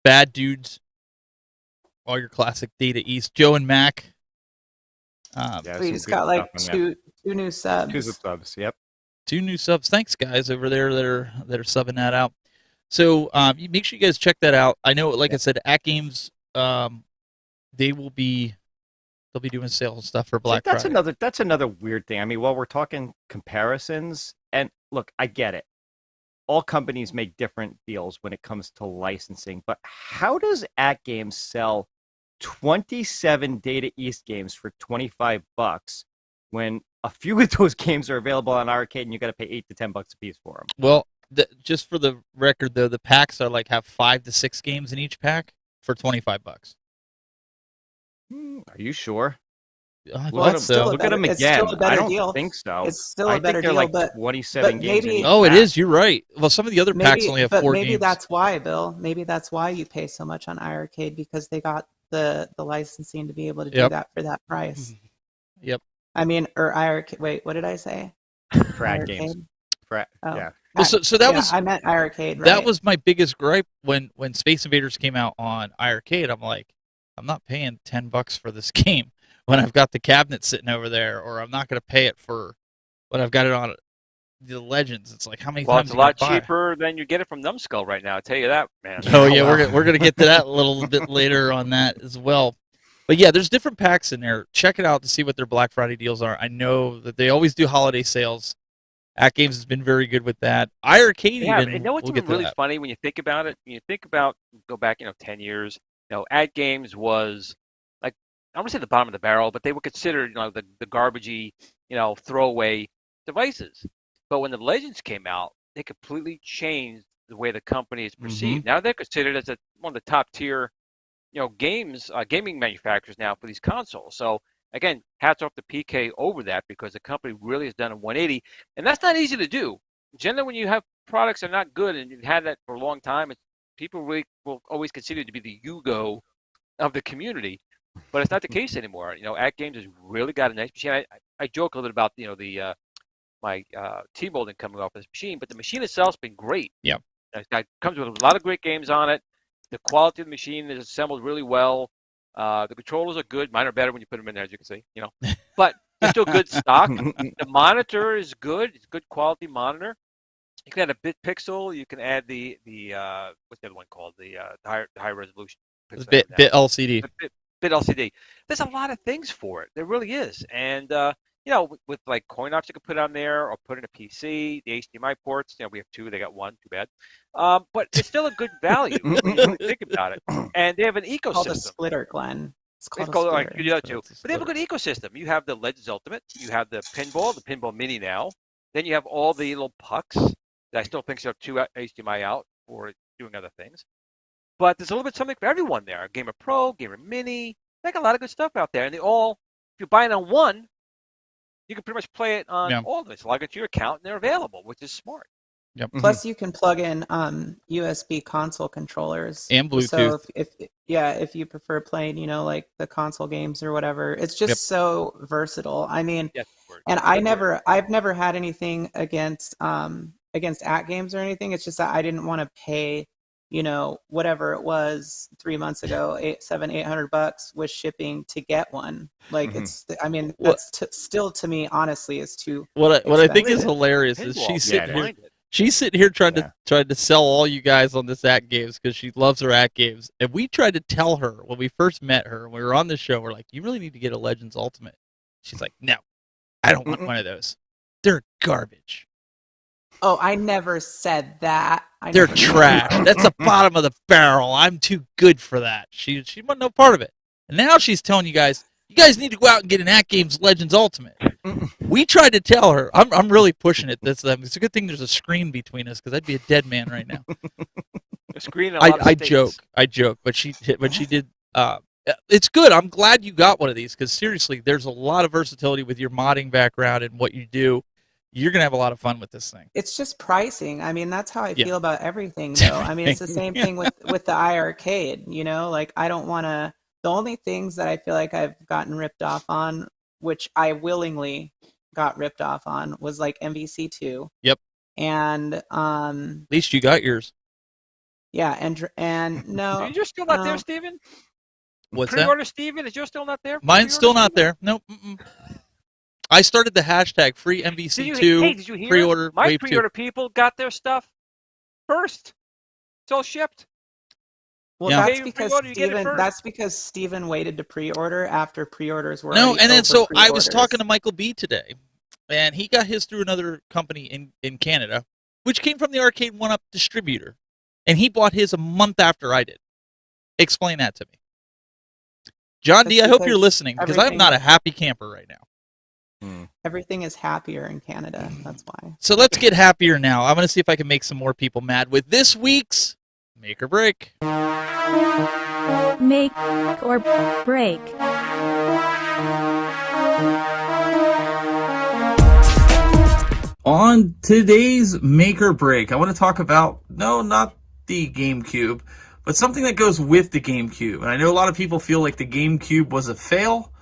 Bad Dudes, all your classic Data East, Joe and Mac. We just got like two new subs. Two subs, yep. 2 new subs. Thanks, guys, over there that are subbing that out. So make sure you guys check that out. I know, like I said, At Games, they'll be doing sales stuff for Black Friday. That's another weird thing. I mean, while we're talking comparisons, and look, I get it. All companies make different deals when it comes to licensing, but how does At Games sell 27 Data East games for $25 when a few of those games are available on arcade and you got to pay $8 to $10 a piece for them? Well, just for the record, though, the packs are have 5 to 6 games in each pack for $25. Are you sure? Look at them again. I don't think so. It's still a better deal, but 27 games. It is. You're right. Well, some of the other packs only have 4 games. Maybe that's why, Bill. Maybe that's why you pay so much on iArcade, because they got the licensing to be able to do that for that price. Yep. I mean, or IRK. Wait, what did I say? Frag games. Oh. Yeah. Well, so that was, I meant IRK, right? That was my biggest gripe when Space Invaders came out on IRK. I'm like, I'm not paying $10 for this game when I've got the cabinet sitting over there, or I'm not going to pay it for when I've got it on the Legends. It's like, how many times? Well, it's a lot cheaper than you get it from Numbskull right now. I tell you that, man. Oh yeah, we're gonna get to that a little bit later on that as well. But yeah, there's different packs in there. Check it out to see what their Black Friday deals are. I know that they always do holiday sales. At Games has been very good with that. IRK Yeah, even. and know what's really funny when you think about it? When you think about, go back, 10 years, At Games was like, I don't want to say the bottom of the barrel, but they were considered, the garbagey, throwaway devices. But when the Legends came out, they completely changed the way the company is perceived. Now they're considered as one of the top tier, gaming manufacturers now for these consoles. So again, hats off to PK over that, because the company really has done a 180, and that's not easy to do. Generally, when you have products that are not good and you've had that for a long time, people really will always consider it to be the Yugo of the community, but it's not the case anymore. At Games has really got a nice machine. I joke a little bit about my T-molding coming off this machine, but the machine itself's been great. Yeah, it comes with a lot of great games on it. The quality of the machine is assembled really well. The controllers are good. Mine are better when you put them in there, as you can see. But it's still good stock. The monitor is good. It's good quality monitor. You can add a bit pixel. You can add the what's the other one called? The high resolution. Bit LCD. Bit LCD. There's a lot of things for it. There really is. And with like coin ops you can put on there, or put in a PC, the HDMI ports. We have 2. They got 1. Too bad. But it's still a good value when you really think about it. And they have an ecosystem. It's called a splitter, Glenn. It's called a splitter. Like, you do that too. But they have a good ecosystem. You have the Legends Ultimate. You have the Pinball Mini now. Then you have all the little pucks that I still think should have 2 HDMI out for doing other things. But there's a little bit something for everyone there. Gamer Pro, Gamer Mini. They got a lot of good stuff out there. And they all, if you're buying on one, you can pretty much play it on all of them. So log into your account and they're available, which is smart. Yep. Plus, you can plug in USB console controllers and Bluetooth. So if you prefer playing, like the console games or whatever, it's just so versatile. I mean, and I've never had anything against At Games or anything. It's just that I didn't want to pay, whatever it was 3 months ago, $800 with shipping to get one. Like it's, I mean, that's still to me, honestly, is too. What I think is hilarious is she's sitting here trying to sell all you guys on this At Games because she loves her At Games, and we tried to tell her when we first met her, when we were on the show, we're like, you really need to get a Legends Ultimate. She's like, no, I don't want one of those. They're garbage. Oh, I never said that. They're trash. That's the bottom of the barrel. I'm too good for that. She wasn't no part of it. And now she's telling you guys need to go out and get an At Games Legends Ultimate. We tried to tell her. I'm really pushing it. It's a good thing there's a screen between us, because I'd be a dead man right now. A screen. I joke, but she did. It's good. I'm glad you got one of these, because seriously, there's a lot of versatility with your modding background and what you do. You're gonna have a lot of fun with this thing. It's just pricing. I mean, that's how I feel about everything, though. I mean, it's the same thing with the IRK. Like I don't want to. The only things that I feel like I've gotten ripped off on, which I willingly got ripped off on, was like MVC2. Yep. And at least you got yours. Yeah, and no. You're still not there, Steven? What's Pre-order, Steven? Is yours still not there? Mine's still not there. Nope. I started the hashtag free MVC2 did you hear pre-order. My pre-order people got their stuff first. It's all shipped. Well, that's because Steven waited to pre-order after pre-orders were and then so I was talking to Michael B today, and he got his through another company in Canada, which came from the Arcade 1-Up distributor, and he bought his a month after I did. Explain that to me. John D, I hope you're listening, because I'm not a happy camper right now. Everything is happier in Canada. That's why. So let's get happier now. I'm going to see if I can make some more people mad with this week's Make or Break. Make or break. On today's Make or Break, I want to talk about, no, not the GameCube, but something that goes with the GameCube. And I know a lot of people feel like the GameCube was a fail,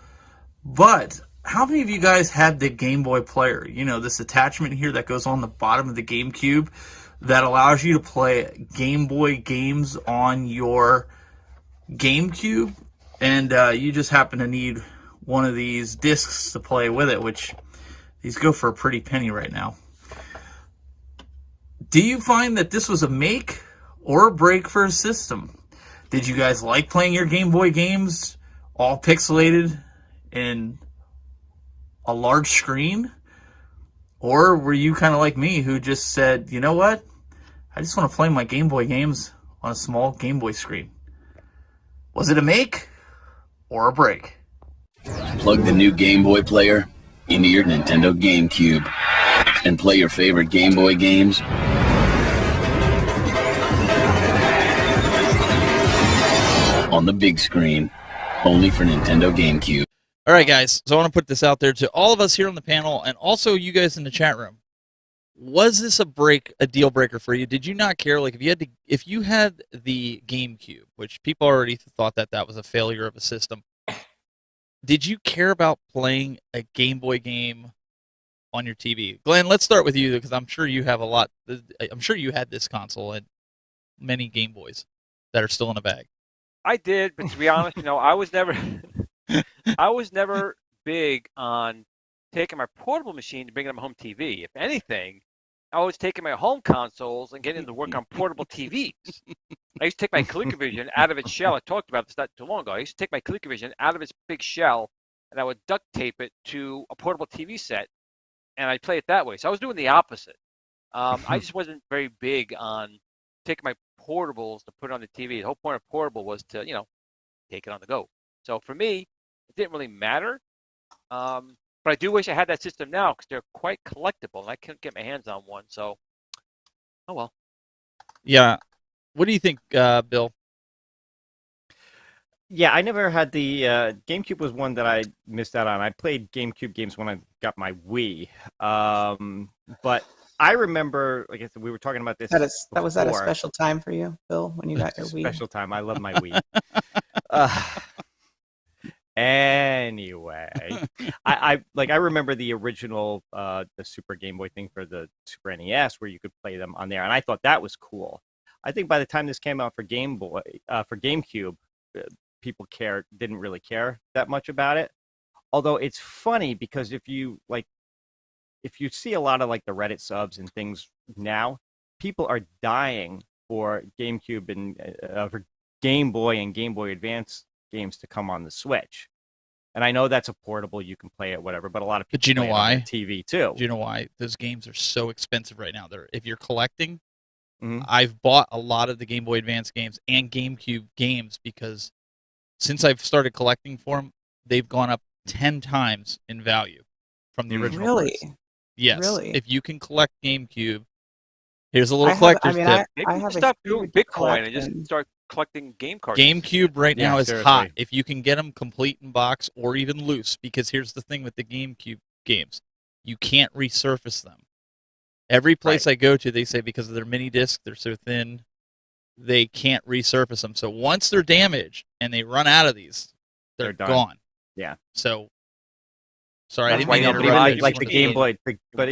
but how many of you guys had the Game Boy player? You know, this attachment here that goes on the bottom of the GameCube that allows you to play Game Boy games on your GameCube, and you just happen to need one of these discs to play with it, which these go for a pretty penny right now. Do you find that this was a make or a break for a system? Did you guys like playing your Game Boy games all pixelated and a large screen? Or were you kind of like me who just said, you know what? I just want to play my Game Boy games on a small Game Boy screen. Was it a make or a break? Plug the new Game Boy player into your Nintendo GameCube and play your favorite Game Boy games on the big screen, only for Nintendo GameCube. All right, guys. So I want to put this out there to all of us here on the panel and also you guys in the chat room. Was this a deal breaker for you? Did you not care? Like if you had the GameCube, which people already thought that was a failure of a system, did you care about playing a Game Boy game on your TV? Glenn, let's start with you because I'm sure you have a lot. I'm sure you had this console and many Game Boys that are still in a bag. I did, but to be honest, I was never big on taking my portable machine and bringing them home TV. If anything, I was taking my home consoles and getting to work on portable TVs. I used to take my ColecoVision out of its shell. I talked about this not too long ago. I used to take my ColecoVision out of its big shell, and I would duct tape it to a portable TV set, and I'd play it that way. So I was doing the opposite. I just wasn't very big on taking my portables to put on the TV. The whole point of portable was to, take it on the go. So for me, it didn't really matter. But I do wish I had that system now because they're quite collectible, and I couldn't get my hands on one. So, oh well. Yeah. What do you think, Bill? Yeah, I never had the GameCube. Was one that I missed out on. I played GameCube games when I got my Wii, but I remember, like I said, we were talking about this. That was at a special time for you, Bill, when you got your Wii. Special time. I love my Wii. Anyway, I remember the original the Super Game Boy thing for the Super NES where you could play them on there, and I thought that was cool. I think by the time this came out for Game Boy, for GameCube, people didn't really care that much about it. Although it's funny because if you see a lot of like the Reddit subs and things now, people are dying for GameCube and for Game Boy and Game Boy Advance games to come on the Switch. And I know that's a portable, you can play it, whatever, but a lot of people but you know play why? It on TV too. Do you know why? Those games are so expensive right now. If you're collecting, Mm-hmm. I've bought a lot of the Game Boy Advance games and GameCube games because since I've started collecting for them, they've gone up 10 times in value from the original price. Yes. Really? If you can collect GameCube, here's a little collector's tip. Maybe you stop doing Bitcoin and just start collecting game cards. GameCube right now is seriously. hot. If you can get them complete in box or even loose, because here's the thing with the GameCube games, you can't resurface them. Every place I go to, they say because of their mini disc, they're so thin, they can't resurface them. So once they're damaged and they run out of these, they're gone. Yeah. So, sorry, That's I didn't mean to why interrupt like you. the Game Boy, but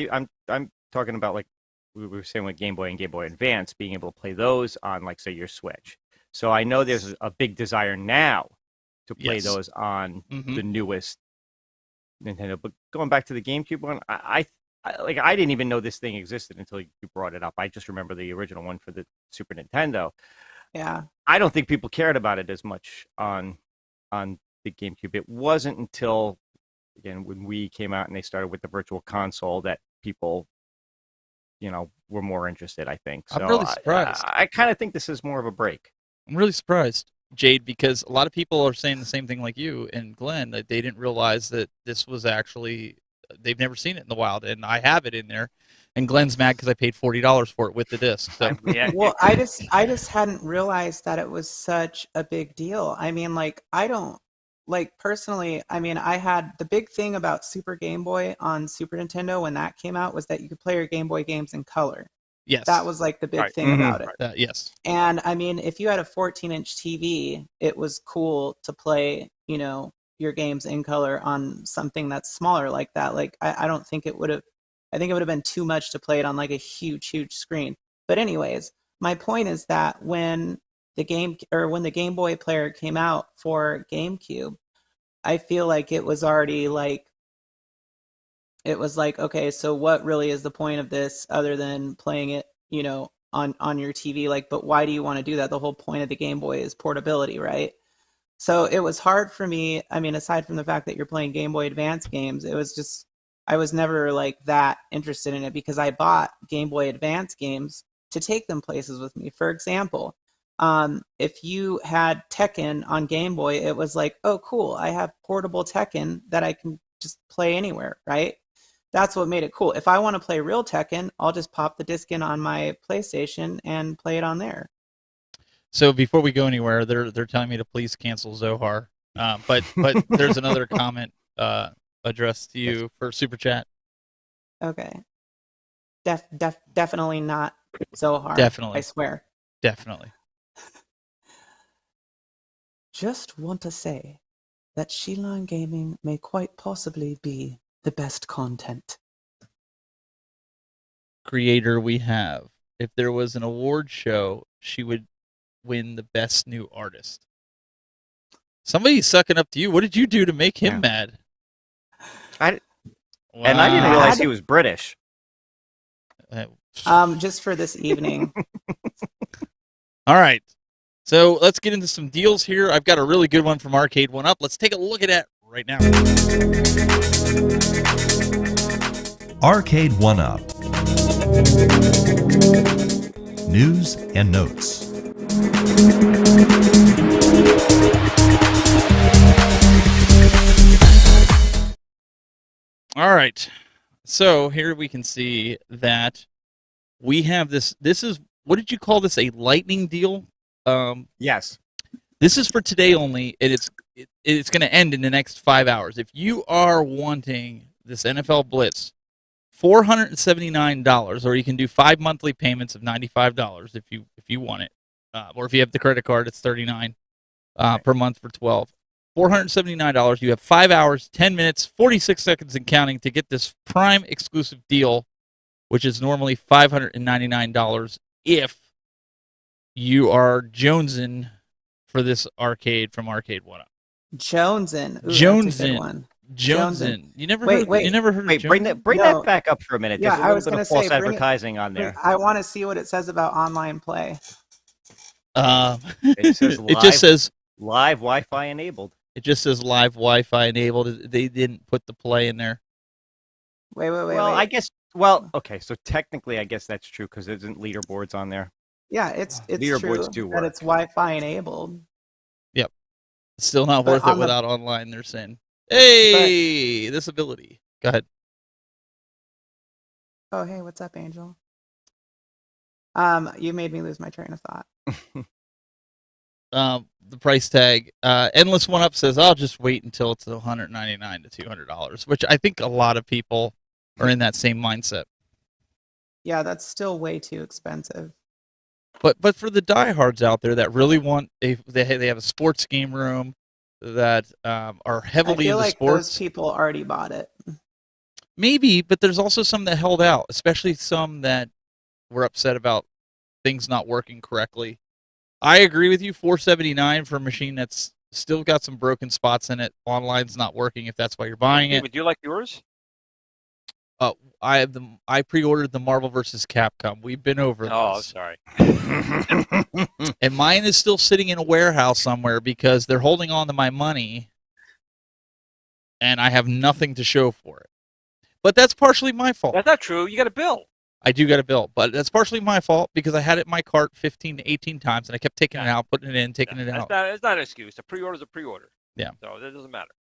I'm talking about like we were saying with Game Boy and Game Boy Advance, being able to play those on like say your Switch. So I know there's a big desire now to play those on the newest Nintendo. But going back to the GameCube one, I didn't even know this thing existed until you brought it up. I just remember the original one for the Super Nintendo. Yeah. I don't think people cared about it as much on the GameCube. It wasn't until, again, when Wii came out and they started with the Virtual Console that people, were more interested, I think. So I'm really surprised. I kind of think this is more of a break. I'm really surprised, Jade, because a lot of people are saying the same thing like you and Glenn, that they didn't realize that this was actually, they've never seen it in the wild, and I have it in there. And Glenn's mad because I paid $40 for it with the disc. So. Well, I just hadn't realized that it was such a big deal. I mean, personally, I mean, I had the big thing about Super Game Boy on Super Nintendo when that came out was that you could play your Game Boy games in color. Yes. That was like the big thing about it. Yes. And I mean, if you had a 14-inch TV, it was cool to play, your games in color on something that's smaller like that. Like I don't think it would have. I think it would have been too much to play it on like a huge screen. But anyways, my point is that when the Game Boy player came out for GameCube, I feel like it was already like, it was like, okay, so what really is the point of this other than playing it, on your TV? Like, but why do you want to do that? The whole point of the Game Boy is portability, right? So it was hard for me. I mean, aside from the fact that you're playing Game Boy Advance games, it was just, I was never like that interested in it because I bought Game Boy Advance games to take them places with me. For example, if you had Tekken on Game Boy, it was like, oh, cool, I have portable Tekken that I can just play anywhere, right? That's what made it cool. If I want to play real Tekken, I'll just pop the disc in on my PlayStation and play it on there. So before we go anywhere, they're telling me to please cancel Zohar. But there's another comment addressed to you for Super Chat. Okay. Definitely not Zohar. Definitely. I swear. Definitely. Just want to say that Sheline Gaming may quite possibly be the best content creator we have. If there was an award show, she would win the best new artist. Somebody's sucking up to you. What did you do to make him mad? And I didn't realize he was British. Just for this evening. All right. So let's get into some deals here. I've got a really good one from Arcade 1UP. Let's take a look at that right now. Arcade 1UP. News and notes. All right. So here we can see that we have this. This is, what did you call this? A lightning deal? Yes. This is for today only, and it's going to end in the next 5 hours. If you are wanting this NFL Blitz, $479, or you can do 5 monthly payments of $95 if you want it, or if you have the credit card, it's $39 per month for 12. $479. You have 5 hours, 10 minutes, 46 seconds and counting to get this Prime exclusive deal, which is normally $599 if you are jonesing for this arcade from Arcade 1UP. Jonesing. Ooh, Jonesing. that's a good one. Jonesing. You never Wait, heard. wait. You never heard. Wait, of bring Jonesing? that back up for a minute. Yeah, There's a I little was bit gonna of false say, bring it- advertising on there. I want to see what it says about online play. It says it just says live Wi-Fi enabled. It just says live Wi-Fi enabled. They didn't put the play in there. Wait. Well, I guess. Well, okay. So technically, I guess that's true because there isn't leaderboards on there. Yeah, it's leaderboards true do that work. it's Wi-Fi enabled. Yep. It's still not But worth it on the- without online. They're saying, "Hey, this ability." Go ahead. Oh, hey, what's up, Angel? You made me lose my train of thought. The price tag. Endless 1UP says, "I'll just wait until it's $199 to $200," which I think a lot of people are in that same mindset. Yeah, that's still way too expensive. But for the diehards out there that really want they have a sports game room that are heavily I feel into like sports. those people already bought it. Maybe, but there's also some that held out, especially some that were upset about things not working correctly. I agree with you. $479 for a machine that's still got some broken spots in it. Online's not working if that's why you're buying it. Would you like yours? I pre-ordered the Marvel vs. Capcom. We've been over Oh, this. sorry. And mine is still sitting in a warehouse somewhere because they're holding on to my money and I have nothing to show for it. But that's partially my fault. That's not true. You got a bill. I do got a bill, but that's partially my fault because I had it in my cart 15 to 18 times and I kept taking it out, putting it in, taking it out. That's not an excuse. A pre-order is a pre-order. Yeah. So that doesn't matter.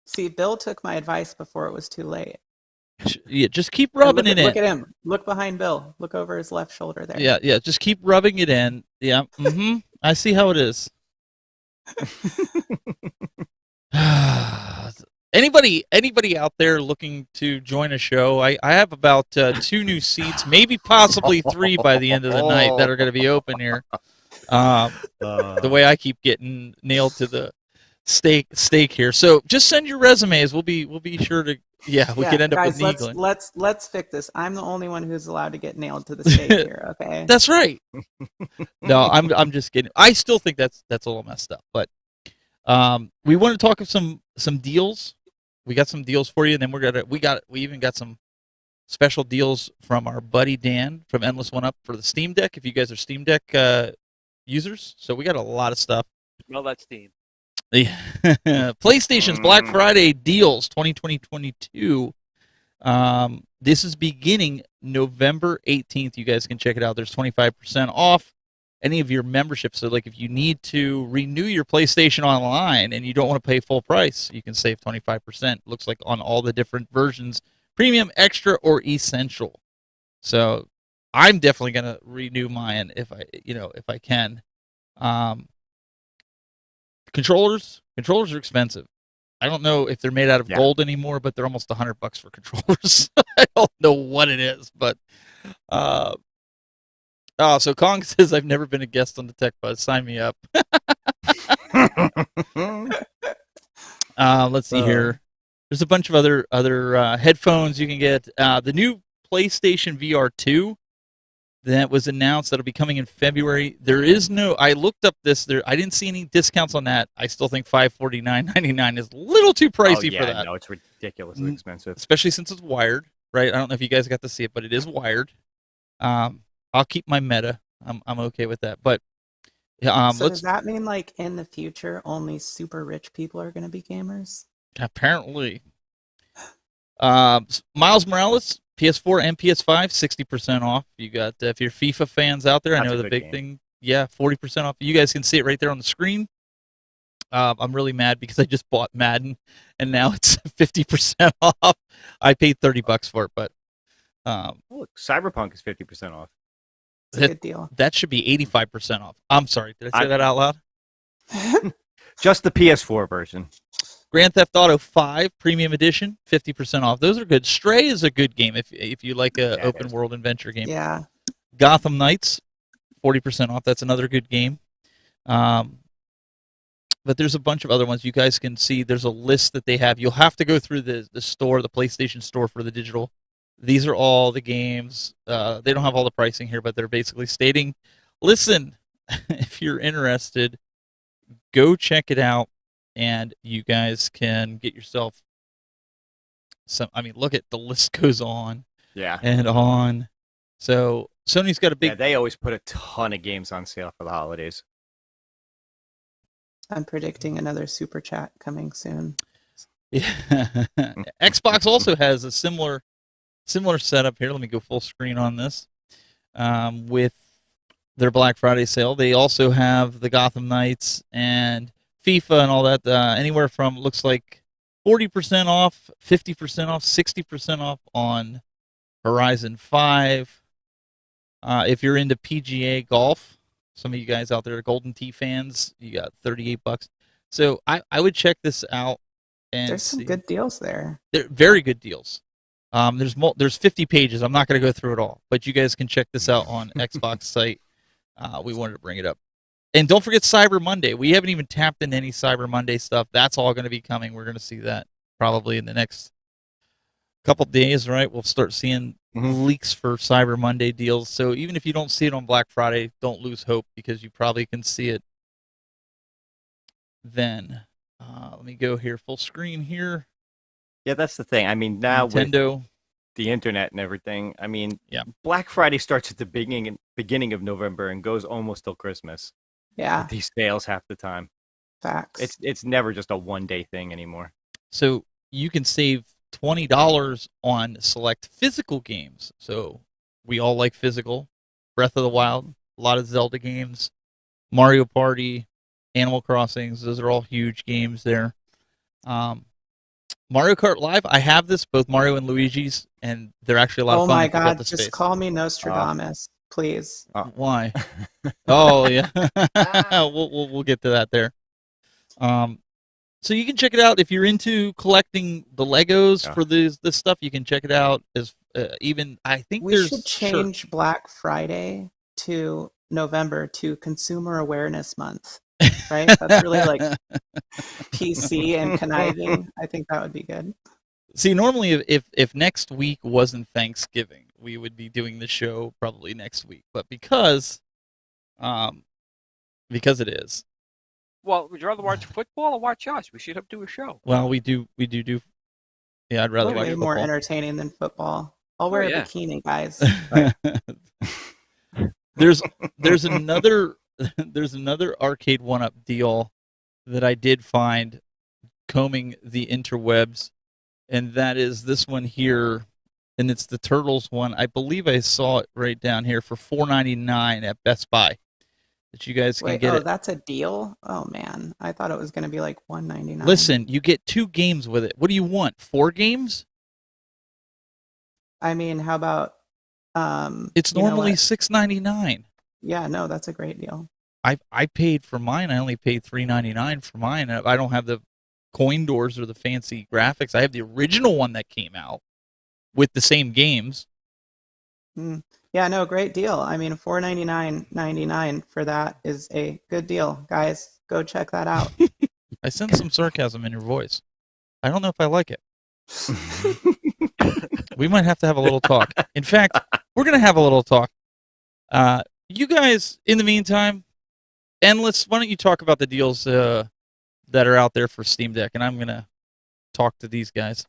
See, Bill took my advice before it was too late. Yeah, just keep rubbing it in. Look at him. Look behind Bill. Look over his left shoulder there. Yeah, just keep rubbing it in. Yeah, I see how it is. Anybody out there looking to join a show? I have about 2 new seats, maybe possibly 3 by the end of the night that are going to be open here. The way I keep getting nailed to stake here. So just send your resumes. We'll be sure to. Yeah, we could end up with needling. Let's fix this. I'm the only one who's allowed to get nailed to the stake here. Okay. That's right. No, I'm just kidding. I still think that's a little messed up. But we want to talk of some deals. We got some deals for you, and then we even got some special deals from our buddy Dan from Endless One Up for the Steam Deck. If you guys are Steam Deck users, so we got a lot of stuff. Smell that steam. PlayStation's Black Friday deals 2022. This is beginning November 18th. You guys can check it out. There's 25% off any of your memberships. So, like, if you need to renew your PlayStation Online and you don't want to pay full price, you can save 25%. Looks like on all the different versions, premium, extra, or essential. So, I'm definitely gonna renew mine if I can. Controllers are expensive. I don't know if they're made out of gold anymore, but they're almost $100 for controllers. I don't know what it is, but so Kong says I've never been a guest on the Tech Buzz. Sign me up. Let's see here. There's a bunch of other headphones you can get. The new PlayStation VR 2 that was announced that'll be coming in February. There is no. I looked up this. I didn't see any discounts on that. I still think $549.99 is a little too pricey for that. No, it's ridiculously expensive, especially since it's wired. Right? I don't know if you guys got to see it, but it is wired. I'll keep my Meta. I'm okay with that. But so does that mean like in the future only super rich people are going to be gamers? Apparently. Miles Morales. PS4 and PS5, 60% off. You got if you're FIFA fans out there, I know the big thing. Yeah, 40% off. You guys can see it right there on the screen. I'm really mad because I just bought Madden, and now it's 50% off. I paid $30 for it, but look, Cyberpunk is 50% off. It's a good deal. That should be 85% off. I'm sorry, did I say that out loud? Just the PS4 version. Grand Theft Auto 5 Premium Edition, 50% off. Those are good. Stray is a good game if you like a open world adventure game. Yeah. Gotham Knights, 40% off. That's another good game. But there's a bunch of other ones. You guys can see there's a list that they have. You'll have to go through the store, the PlayStation Store for the digital. These are all the games. They don't have all the pricing here, but they're basically stating, listen, if you're interested, go check it out. And you guys can get yourself some. I mean, look at the list goes on. Yeah. And on. So Sony's got a big. Yeah, they always put a ton of games on sale for the holidays. I'm predicting another super chat coming soon. Yeah. Xbox also has a similar setup here. Let me go full screen on this. With their Black Friday sale, they also have the Gotham Knights and FIFA and all that, anywhere from looks like 40% off, 50% off, 60% off on Horizon 5. If you're into PGA golf, some of you guys out there are Golden Tee fans, you got $38. So I would check this out. And there's some good deals there. They're very good deals. There's 50 pages. I'm not going to go through it all, but you guys can check this out on Xbox site. We wanted to bring it up. And don't forget Cyber Monday. We haven't even tapped into any Cyber Monday stuff. That's all going to be coming. We're going to see that probably in the next couple days, right? We'll start seeing leaks for Cyber Monday deals. So even if you don't see it on Black Friday, don't lose hope because you probably can see it then. Let me go here, full screen here. Yeah, that's the thing. I mean, now Nintendo. With the internet and everything, I mean, yeah. Black Friday starts at the beginning of November and goes almost till Christmas. Yeah. With these sales half the time. Facts. It's never just a one-day thing anymore. So you can save $20 on select physical games. So we all like physical. Breath of the Wild, a lot of Zelda games, Mario Party, Animal Crossings. Those are all huge games there. Mario Kart Live, I have this, both Mario and Luigi's, and they're actually a lot of fun. Oh my God, just call me Nostradamus, please. Why? Oh, yeah. We'll get to that there. So you can check it out if you're into collecting the Legos for this stuff. You can check it out. As even I think we should change Black Friday to November to Consumer Awareness Month. right? That's really like PC and conniving. I think that would be good. See, normally if next week wasn't Thanksgiving, we would be doing the show probably next week. But because it is. Well, would you rather watch football or watch us? We should do a show. Well, we do. Yeah, I'd rather watch way football. more entertaining than football. I'll wear a bikini, guys. There's another arcade 1-up deal that I did find combing the interwebs, and that is this one here, and it's the Turtles one. I believe I saw it right down here for $4.99 at Best Buy. That you guys can get. Oh, that's a deal? Oh man, I thought it was going to be like $1.99. Listen, you get 2 games with it. What do you want? 4 games? I mean, how about it's normally $6.99. Yeah, no, that's a great deal. I paid for mine. I only paid $3.99 for mine. I don't have the coin doors or the fancy graphics. I have the original one that came out with the same games. Yeah, no, great deal. I mean, $4.99.99 for that is a good deal. Guys, go check that out. I sense some sarcasm in your voice. I don't know if I like it. We might have to have a little talk. In fact, we're going to have a little talk. You guys, in the meantime, Endless, why don't you talk about the deals that are out there for Steam Deck, and I'm going to talk to these guys.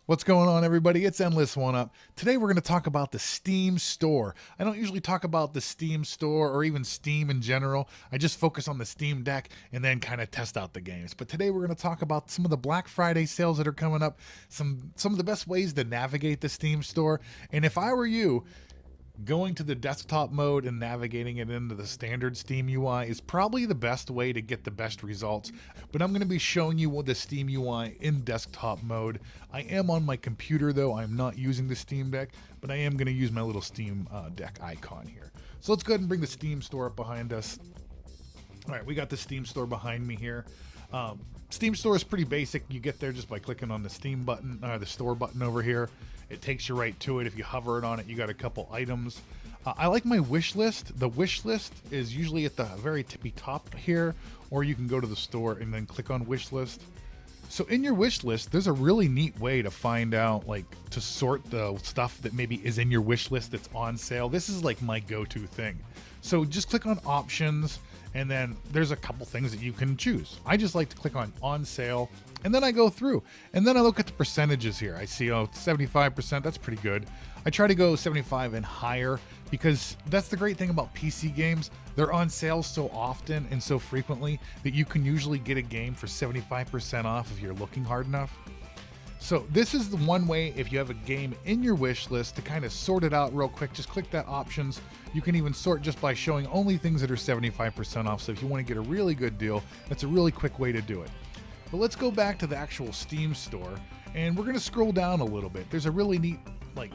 What's going on, everybody? It's Endless 1-Up. Today we're going to talk about the Steam Store. I don't usually talk about the Steam Store or even Steam in general. I just focus on the Steam Deck and then kind of test out the games. But today we're going to talk about some of the Black Friday sales that are coming up, some of the best ways to navigate the Steam Store. And if I were you, going to the desktop mode and navigating it into the standard Steam UI is probably the best way to get the best results. But I'm going to be showing you the Steam UI in desktop mode. I am on my computer though. I'm not using the Steam Deck, but I am going to use my little Steam Deck icon here. So let's go ahead and bring the Steam Store up behind us. All right, we got the Steam Store behind me here. Steam Store is pretty basic. You get there just by clicking on the Steam button, the store button over here. It takes you right to it. If you hover it on it, you got a couple items. I like my wish list. The wish list is usually at the very tippy top here, or you can go to the store and then click on wish list. So in your wish list, there's a really neat way to find out, like, to sort the stuff that maybe is in your wish list that's on sale. This is like my go-to thing. So just click on options, and then there's a couple things that you can choose. I just like to click on sale, and then I go through, and then I look at the percentages here. I see, 75%, that's pretty good. I try to go 75 and higher because that's the great thing about PC games. They're on sale so often and so frequently that you can usually get a game for 75% off if you're looking hard enough. So this is the one way, if you have a game in your wish list, to kind of sort it out real quick. Just click that options. You can even sort just by showing only things that are 75% off. So if you want to get a really good deal, that's a really quick way to do it. But let's go back to the actual Steam Store, and we're going to scroll down a little bit. There's a really neat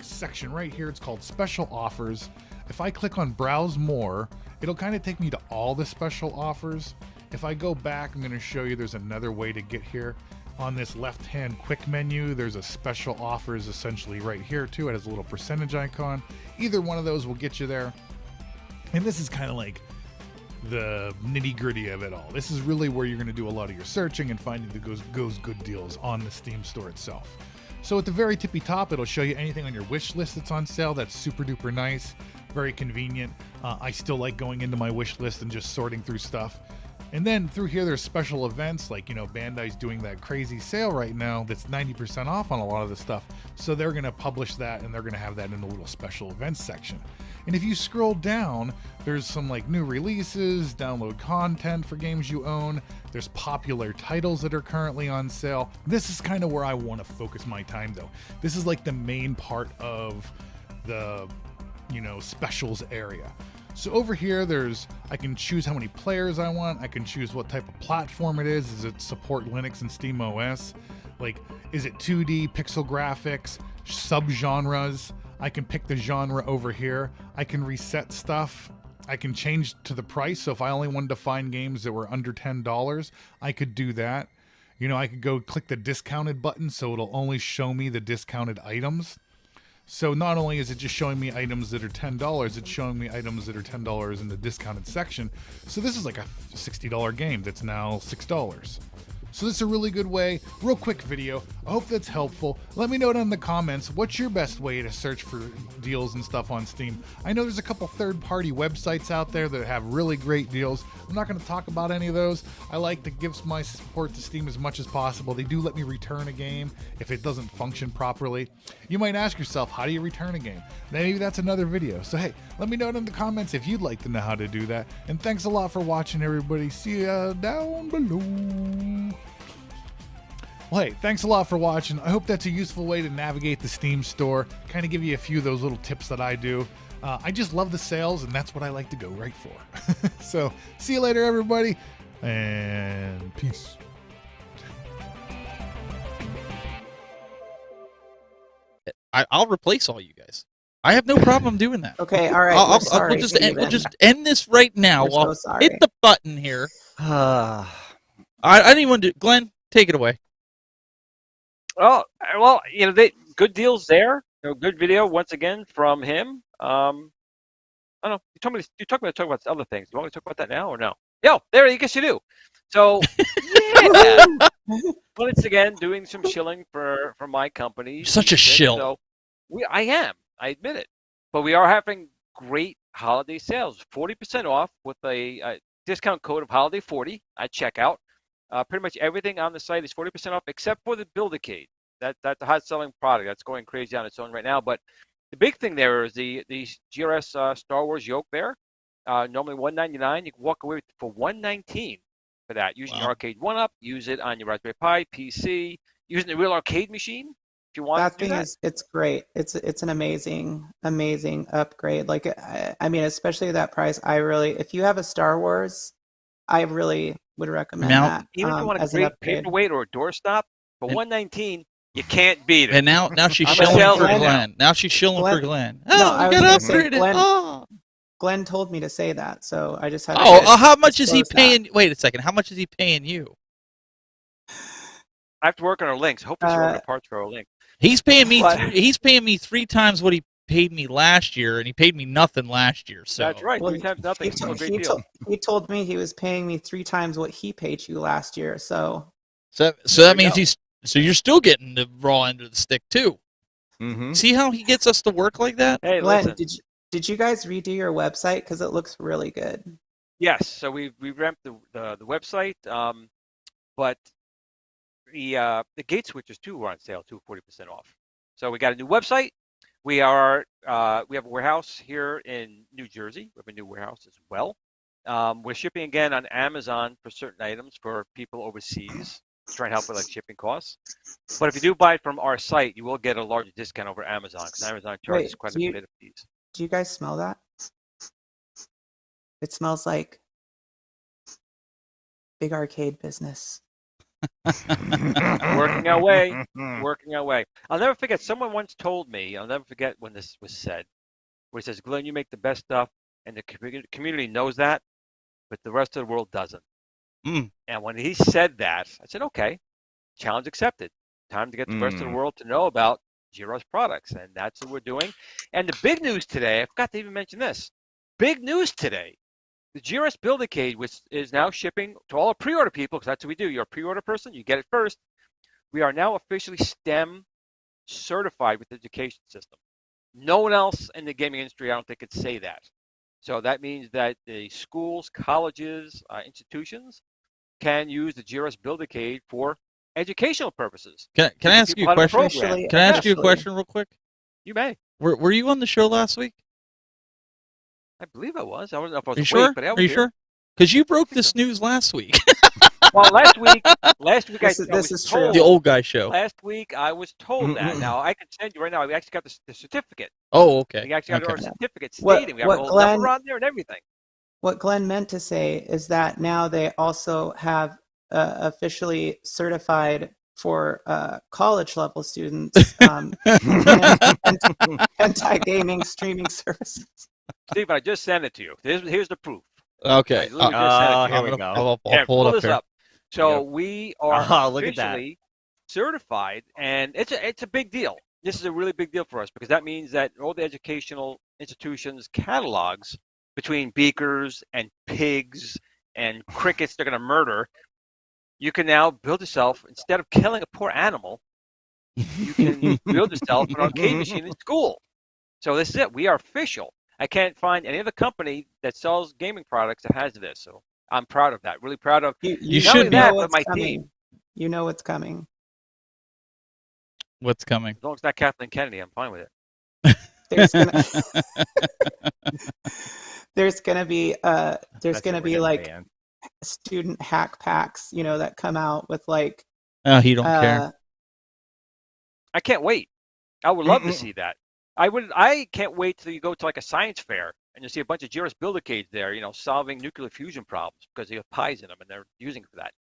section right here. It's called Special Offers. If I click on Browse More, it'll kind of take me to all the special offers. If I go back, I'm going to show you there's another way to get here. On this left-hand quick menu, there's a special offers essentially right here too. It has a little percentage icon. Either one of those will get you there. And this is kind of like the nitty-gritty of it all. This is really where you're going to do a lot of your searching and finding those good deals on the Steam Store itself. So at the very tippy top, it'll show you anything on your wish list that's on sale. That's super duper nice, very convenient. I still like going into my wish list and just sorting through stuff. And then through here, there's special events like, Bandai's doing that crazy sale right now that's 90% off on a lot of the stuff. So they're going to publish that, and they're going to have that in the little special events section. And if you scroll down, there's some new releases, download content for games you own. There's popular titles that are currently on sale. This is kind of where I want to focus my time though. This is like the main part of the, specials area. So over here, I can choose how many players I want. I can choose what type of platform it is. Does it support Linux and SteamOS? Is it 2D, pixel graphics, subgenres? I can pick the genre over here. I can reset stuff. I can change to the price. So if I only wanted to find games that were under $10, I could do that. I could go click the discounted button so it'll only show me the discounted items. So not only is it just showing me items that are $10, it's showing me items that are $10 in the discounted section. So this is like a $60 game that's now $6. So this is a really good way, real quick video. I hope that's helpful. Let me know down in the comments, what's your best way to search for deals and stuff on Steam? I know there's a couple third-party websites out there that have really great deals. I'm not going to talk about any of those. I like to give my support to Steam as much as possible. They do let me return a game if it doesn't function properly. You might ask yourself, how do you return a game? Maybe that's another video. So hey, let me know in the comments if you'd like to know how to do that. And thanks a lot for watching, everybody. See ya down below. Well, hey, thanks a lot for watching. I hope that's a useful way to navigate the Steam store, kind of give you a few of those little tips that I do. I just love the sales, and that's what I like to go right for. So, see you later, everybody, and peace. I'll replace all you guys. I have no problem doing that. Okay, all right. We'll just end this right now. We're so hit the button here. I didn't even do. Glenn, take it away. Well, good deals there. Good video once again from him. I don't know. You talk about other things. You want me to talk about that now or no? No, there. I guess you do. So yeah. Once again, doing some shilling for my company. You're such a shill. So I am. I admit it. But we are having great holiday sales. 40% off with a discount code of Holiday 40 at checkout. Pretty much everything on the site is 40% off except for the Build-A-Cade. That's a hot selling product. That's going crazy on its own right now. But the big thing there is the GRS Star Wars yoke there. Normally $199. You can walk away for $119 for that. Using your Arcade 1-Up, use it on your Raspberry Pi, PC, using the real arcade machine. If you want that to do thing that. it's great. It's an amazing upgrade. Like I mean, especially that price. If you have a Star Wars, I really would recommend that. Even if you want a great paperweight or a doorstop, for $119, you can't beat it. And now she's shilling for Glenn. Now she's shilling for Glenn. Oh, get upgraded. Glenn told me to say that, so I just had to how much is he paying? Wait a second. How much is he paying you? I have to work on our links. Hopefully, he's ordering parts for our link. He's paying me. He's paying me 3 times what he paid me last year, and he paid me nothing last year. So that's right. 3 times nothing. He told me he was paying me 3 times what he paid you last year. So that means So you're still getting the raw end of the stick too. Mm-hmm. See how he gets us to work like that? Hey, Glenn, did you guys redo your website? Because it looks really good. Yes. So we revamped the website, but the gate switches too were on sale too, 40% off. So we got a new website. We have a warehouse here in New Jersey. We have a new warehouse as well. We're shipping again on Amazon for certain items for people overseas. Try and help with like shipping costs. But if you do buy it from our site, you will get a larger discount over Amazon because Amazon charges quite a bit of fees. Do you guys smell that? It smells like big arcade business. Working our way. I'll never forget. Someone once told me. I'll never forget when this was said. Where he says, "Glenn, you make the best stuff, and the community knows that, but the rest of the world doesn't." And when he said that, I said, "Okay, challenge accepted. Time to get the rest of the world to know about Giro's products," and that's what we're doing. And the big news today, I forgot to even mention this. Big news today. The GRS Build-A-Cade, which is now shipping to all our pre-order people, because that's what we do. You're a pre-order person, you get it first. We are now officially STEM certified with the education system. No one else in the gaming industry, I don't think, could say that. So that means that the schools, colleges, institutions can use the GRS Build-A-Cade for educational purposes. Can I ask you a question? Can I ask you a question real quick? You may. Were you on the show last week? I believe I was. I don't know if I was awake, sure? But I was Are you sure? Because you broke this news last week. Well, last week this is true. The old guy show. Last week I was told that. Now I can send you right now. We actually got the certificate. Oh, okay. We actually got our certificate stating we have a whole number on there and everything. What Glenn meant to say is that now they also have officially certified for college level students anti-gaming streaming services. Steve, I just sent it to you. Here's the proof. Okay. Here we go. I'll pull it up here. So we are officially certified, and it's a big deal. this is a really big deal for us because that means that all the educational institutions' catalogs between beakers and pigs and crickets they're going to murder, you can now build yourself, instead of killing a poor animal, you can build yourself an arcade machine in school. So this is it. We are official. I can't find any other company that sells gaming products that has this. So I'm proud of that. Really proud of you not only should know that, but what's my coming. team. You know what's coming. What's coming? As long as it's not Kathleen Kennedy, I'm fine with it. There's gonna be like student hack packs, that come out with like. Oh, he don't care. I can't wait. I would love to see that. I can't wait till you go to like a science fair and you see a bunch of GRS Build-A-Cades there, solving nuclear fusion problems because they have pies in them and they're using it for that.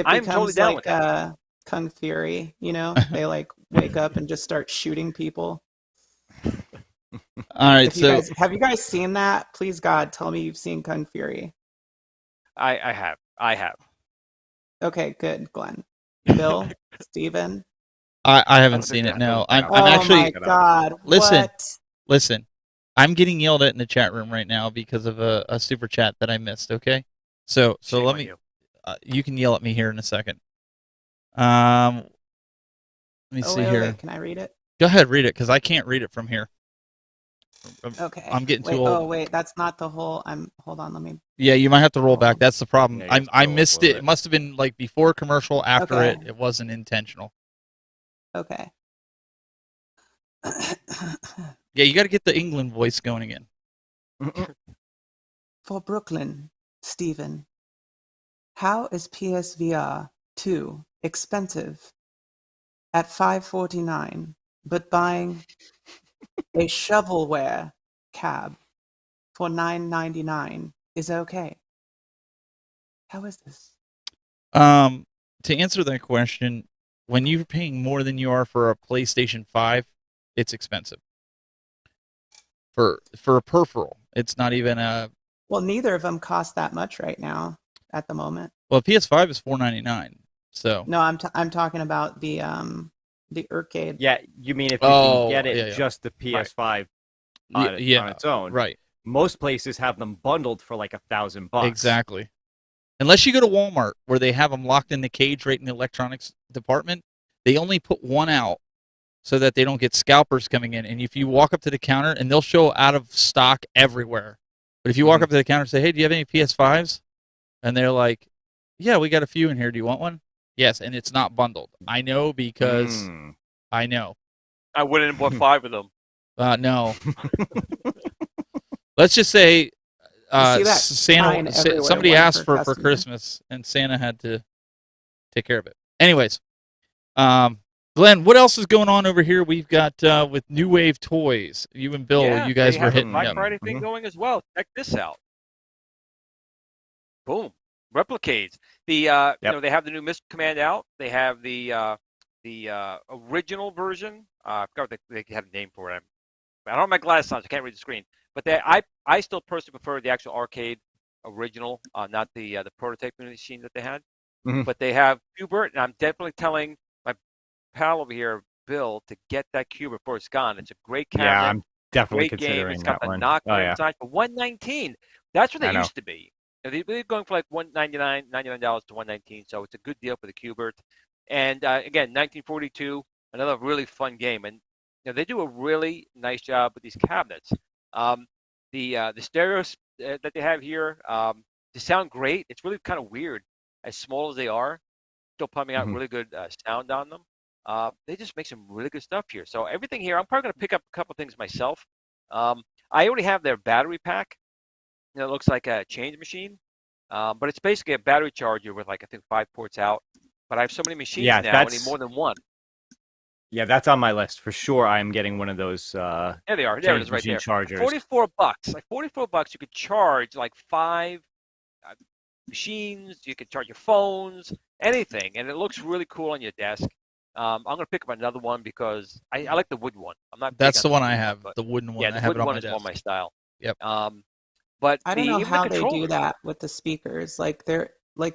I'm totally down with that. Kung Fury, they like wake up and just start shooting people. All right, have you guys seen that? Please God, tell me you've seen Kung Fury. I have. Okay, good, Glenn. Bill, Steven. I haven't seen it. No, I'm actually. Oh my God! Listen. I'm getting yelled at in the chat room right now because of a super chat that I missed. Okay, so let me. You can yell at me here in a second. Let me see here. Wait, can I read it? Go ahead, read it, because I can't read it from here. Okay. I'm getting too old. Oh wait, that's not the whole. Hold on. Let me. Yeah, you might have to roll back. That's the problem. Yeah, I missed it. It must have been like before commercial, after it. It wasn't intentional. Okay. Yeah, you got to get the England voice going again. For Brooklyn, Stephen, how is PSVR 2 expensive at $549, but buying a shovelware cab for $9.99 is okay? How is this? To answer that question, when you're paying more than you are for a PlayStation 5, it's expensive. For a peripheral, it's not even a. Well, neither of them cost that much right now at the moment. Well, PS5 is $499. So. No, I'm talking about the arcade. Yeah, you mean if you can get it just the PS5 on its own? Right. Most places have them bundled for like $1,000. Exactly. Unless you go to Walmart where they have them locked in the cage right in the electronics department, they only put one out so that they don't get scalpers coming in. And if you walk up to the counter, and they'll show out of stock everywhere. But if you walk up to the counter and say, hey, do you have any PS5s? And they're like, yeah, we got a few in here. Do you want one? Yes, and it's not bundled. I know because I know. I wouldn't have bought 5 of them. No. Let's just say Santa. Somebody asked for Christmas, and Santa had to take care of it. Anyways, Glenn, what else is going on over here? We've got with New Wave Toys. You and Bill, you guys were hitting Black Friday thing going as well. Check this out. Boom. Replicates. They have the new Missile Command out. They have the original version. I forgot what they had a name for it. I don't have my glasses on, so I can't read the screen. But I still personally prefer the actual arcade original, not the prototype machine that they had. Mm-hmm. But they have Qbert, and I'm definitely telling my pal over here, Bill, to get that Cube before it's gone. It's a great cabinet. Yeah, I'm definitely great considering game. It's got that the one. knocker inside for $119. That's what they used to be. They're going for like $99 to $119. So it's a good deal for the Qbert. And again, 1942, another really fun game. And they do a really nice job with these cabinets. The stereos that they have here, they sound great. It's really kind of weird, as small as they are, still pumping out really good sound on them. They just make some really good stuff here. So everything here, I'm probably going to pick up a couple things myself. I already have their battery pack. It looks like a change machine, but it's basically a battery charger with like I think 5 ports out. But I have so many machines now, I need more than one. Yeah, that's on my list for sure. I am getting one of those. There they are. There it is, right there. Chargers. $44. Like $44, you could charge like 5 machines. You could charge your phones, anything, and it looks really cool on your desk. I'm gonna pick up another one because I like the wooden one. I'm not. That's the one I have. The wooden one. Yeah, the wooden one is more my style. Yep. But I don't know how they do that with the speakers. Like the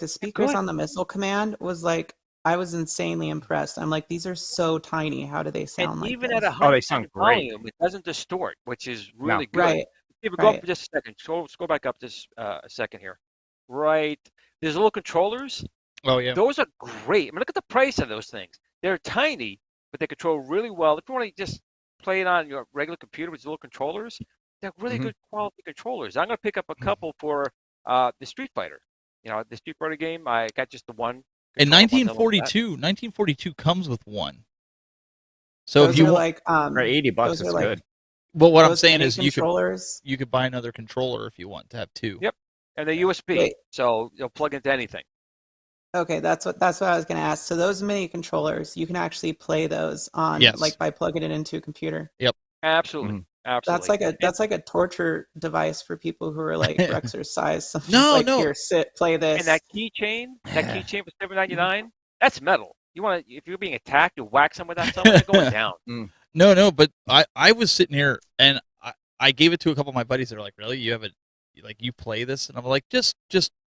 speakers on the Missile Command was like I was insanely impressed. I'm like, these are so tiny. How do they sound and like even this? at 100 they sound great. volume, it doesn't distort, which is really good. Right. If we go up for just a second, scroll back up just a second here. Right. There's little controllers. Oh, yeah. Those are great. I mean, look at the price of those things. They're tiny, but they control really well. If you want to just play it on your regular computer with little controllers, they're really good quality controllers. I'm going to pick up a couple for the Street Fighter. The Street Fighter game, I got just the one. In 1942 comes with one. So those if you want like, for $80, it's good. Well, what I'm saying is you could buy another controller if you want to have two. Yep, and they're USB, so you'll plug into anything. Okay, that's what I was going to ask. So those mini controllers, you can actually play those on like by plugging it into a computer. Yep, absolutely. Absolutely. That's like a torture device for people who are like for exercise. No. Here, sit, play this. And that keychain for $7.99, that's metal. If you're being attacked, you whack someone with that something, they're going down. No, but I was sitting here and I gave it to a couple of my buddies that are like, really, you have you play this? And I'm like, just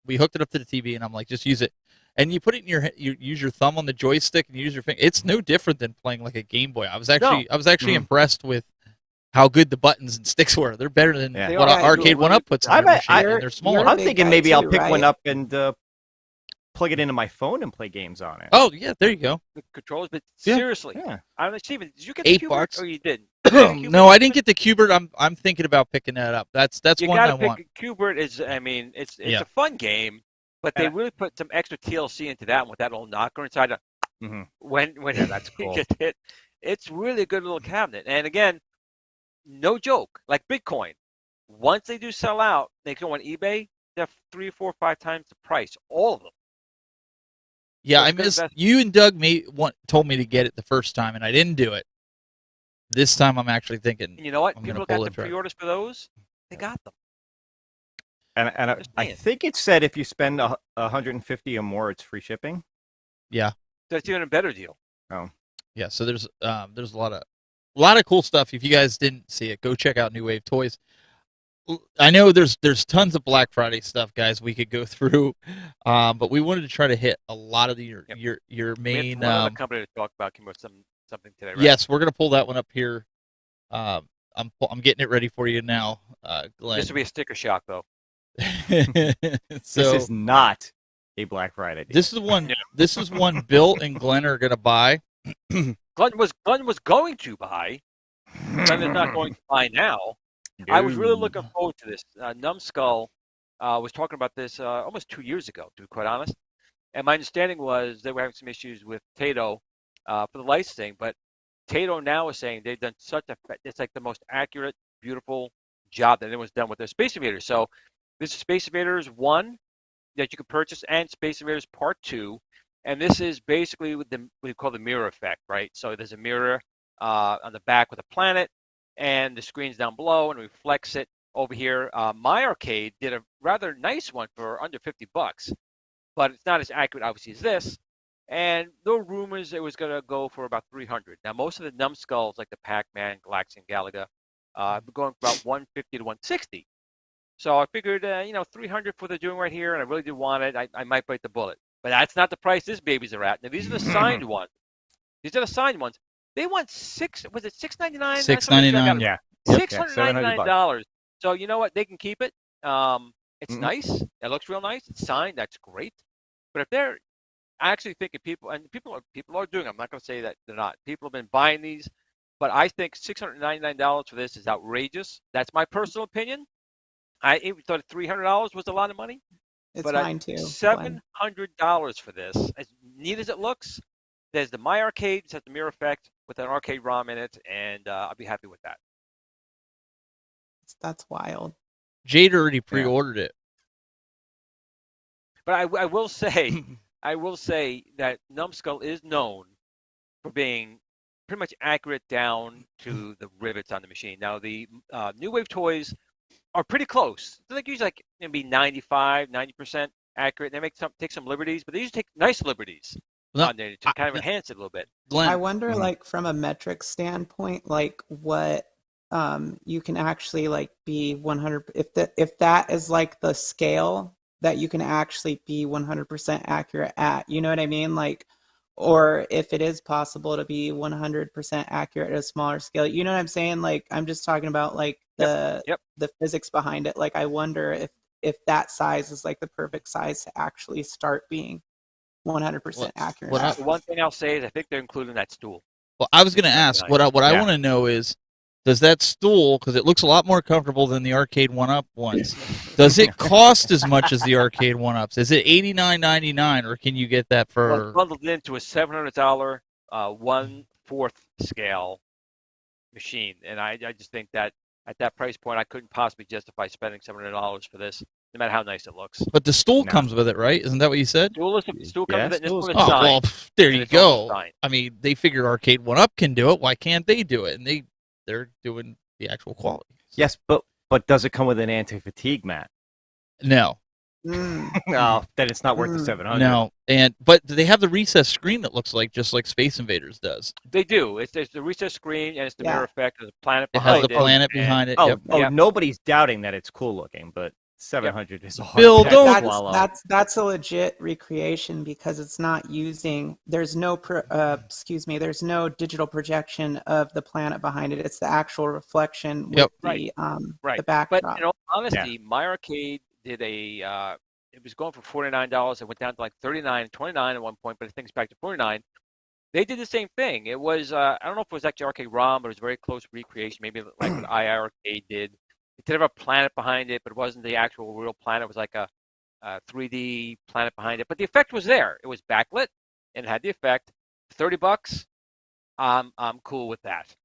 we hooked it up to the TV and I'm like, just use it. And you put it in you use your thumb on the joystick and you use your finger. It's no different than playing like a Game Boy. I was actually impressed with how good the buttons and sticks were. They're better than what Arcade 1-Up puts on their machine, and they're smaller. I'm thinking maybe I'll pick one up and plug it into my phone and play games on it. Oh, yeah, there you go. The controllers, but seriously, I'm like, Steven, did you get $8 the Cubert or you didn't? No, I didn't get the Cubert. I'm thinking about picking that up. That's one I want. Cubert is, it's a fun game, but they really put some extra TLC into that one with that little knocker inside. When that's cool. You get hit, it's really a good little cabinet. And again, no joke, like Bitcoin. Once they do sell out, they go on eBay. They're 3, 4, 5 times the price. All of them. Yeah, I missed. You and Doug told me to get it the first time, and I didn't do it. This time, I'm actually thinking. And you know what? People got the pre-orders for those. They got them. And I think it said if you spend $150 or more, it's free shipping. Yeah. That's even a better deal. Oh. Yeah. So there's a lot of cool stuff. If you guys didn't see it, go check out New Wave Toys. I know there's tons of Black Friday stuff, guys, we could go through, but we wanted to try to hit a lot of your main. We had one company to talk about came with something today, right? Yes, we're gonna pull that one up here. I'm getting it ready for you now, Glenn. This will be a sticker shock, though. This is not a Black Friday deal. This is one Bill and Glenn are gonna buy. Glenn was going to buy. Glenn is not going to buy now. I was really looking forward to this. Numbskull was talking about this almost 2 years ago, to be quite honest. And my understanding was they were having some issues with Tato for the licensing, but Tato now is saying they've done it's like the most accurate, beautiful job that anyone's done with their Space Invaders. So this is Space Invaders 1 that you can purchase and Space Invaders Part 2. And this is basically what we call the mirror effect, right? So there's a mirror on the back with a planet, and the screen's down below and reflects it over here. My Arcade did a rather nice one for under $50, but it's not as accurate, obviously, as this. And there were rumors it was going to go for about $300. Now, most of the numbskulls, like the Pac-Man, Galaxy, and Galaga, are going for about $150 to $160. So I figured, $300 for the doing right here, and I really do want it. I might bite the bullet. But that's not the price these babies are at. Now, these are the signed ones. These are the signed ones. They want $699? $699, yeah. $699. So you know what? They can keep it. It's nice. It looks real nice. It's signed. That's great. But if they're actually thinking people are doing it. I'm not going to say that they're not. People have been buying these. But I think $699 for this is outrageous. That's my personal opinion. I even thought $300 was a lot of money. It's mine too. $700 for this. As neat as it looks, there's the My Arcade. It has the mirror effect with an arcade ROM in it, and I'll be happy with that. That's wild. Jade already pre-ordered it. But I will say, that Numbskull is known for being pretty much accurate down to the rivets on the machine. Now, the New Wave toys are pretty close. They're usually maybe 95, 90% accurate. They take some liberties, but they usually take nice liberties on there to kind of enhance it a little bit. Glenn, I wonder, from a metric standpoint, what you can actually be 100. If that is the scale that you can actually be 100% accurate at, you know what I mean? or if it is possible to be 100% accurate at a smaller scale. You know what I'm saying? Like, I'm just talking about like the physics behind it. Like, I wonder if that size is like the perfect size to actually start being 100% accurate. The one thing I'll say is I think they're including that stool. Well, I was going to ask, what I want to know is, does that stool, because it looks a lot more comfortable than the Arcade 1-Up ones, does it cost as much as the Arcade 1-Ups? Is it $89.99, or can you get that for... Well, it's bundled into a $700 1/4 scale machine, and I just think that at that price point, I couldn't possibly justify spending $700 for this, no matter how nice it looks. But the stool comes with it, right? Isn't that what you said? Stool comes with it. Oh, well, there you go. I mean, they figured Arcade 1-Up can do it. Why can't they do it? And they're doing the actual quality. So. Yes, but does it come with an anti-fatigue mat? No. No, then it's not worth the $700. No, but they have the recessed screen that looks like just like Space Invaders does. They do. It's the recessed screen and it's the mirror effect of the planet behind it. It has the planet behind it. Nobody's doubting that it's cool looking, but 700 is a hard Bill, that's a legit recreation because it's not using. There's no there's no digital projection of the planet behind it. It's the actual reflection with the backdrop. But in all honesty, my arcade did it was going for $49. It went down to like $39, $29 at one point, but I think it's back to $49. They did the same thing. It was I don't know if it was actually Arcade ROM, but it was a very close recreation, maybe like what IR Arcade did. It did have a planet behind it, but it wasn't the actual real planet. It was like a 3D planet behind it. But the effect was there. It was backlit, and it had the effect. $30, I'm cool with that.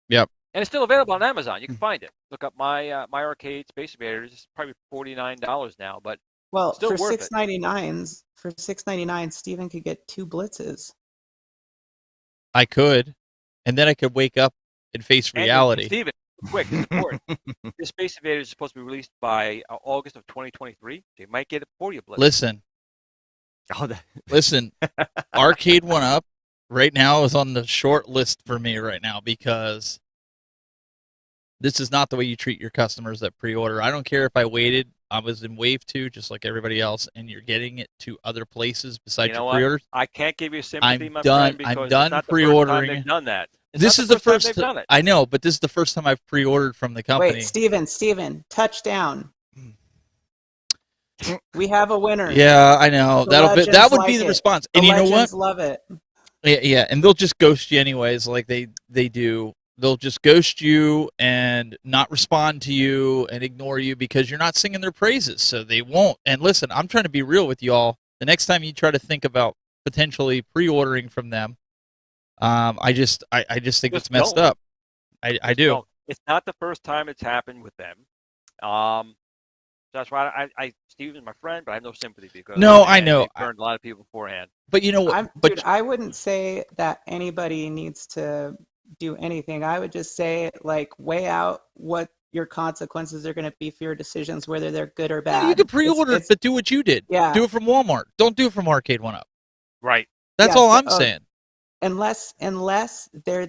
Yep. And it's still available on Amazon. You can find it. Look up my arcade Space Invaders. It's probably $49 now, but still for worth $6.99, for $6.99, Steven could get 2 blitzes. I could, and then I could wake up and face reality. And Steven, quick, this is important. This Space Invaders is supposed to be released by August of 2023. They might get it for you, Blitz. Listen, Arcade 1-Up right now is on the short list for me right now because this is not the way you treat your customers that pre-order. I don't care if I waited. I was in wave 2 just like everybody else, and you're getting it to other places besides your pre-orders. I can't give you sympathy, my friend, because I'm done pre-ordering. They've done that. This is the first time I know, but this is the first time I've pre-ordered from the company. Wait, Steven, touchdown. We have a winner. Yeah, I know. That would be the response. And you know what? Love it. Yeah, and they'll just ghost you anyways, like they do. They'll just ghost you and not respond to you and ignore you because you're not singing their praises, so they won't. And listen, I'm trying to be real with y'all. The next time you try to think about potentially pre-ordering from them, I just think it's messed up. I do. No, it's not the first time it's happened with them. That's why Steven's my friend, but I have no sympathy because I know they burned a lot of people beforehand. But you know what? Dude, I wouldn't say that anybody needs to do anything. I would just say, like, weigh out what your consequences are going to be for your decisions, whether they're good or bad. Yeah, you could pre-order it, but do what you did. Yeah. Do it from Walmart. Don't do it from Arcade 1-Up. Right. That's all I'm saying. Unless they're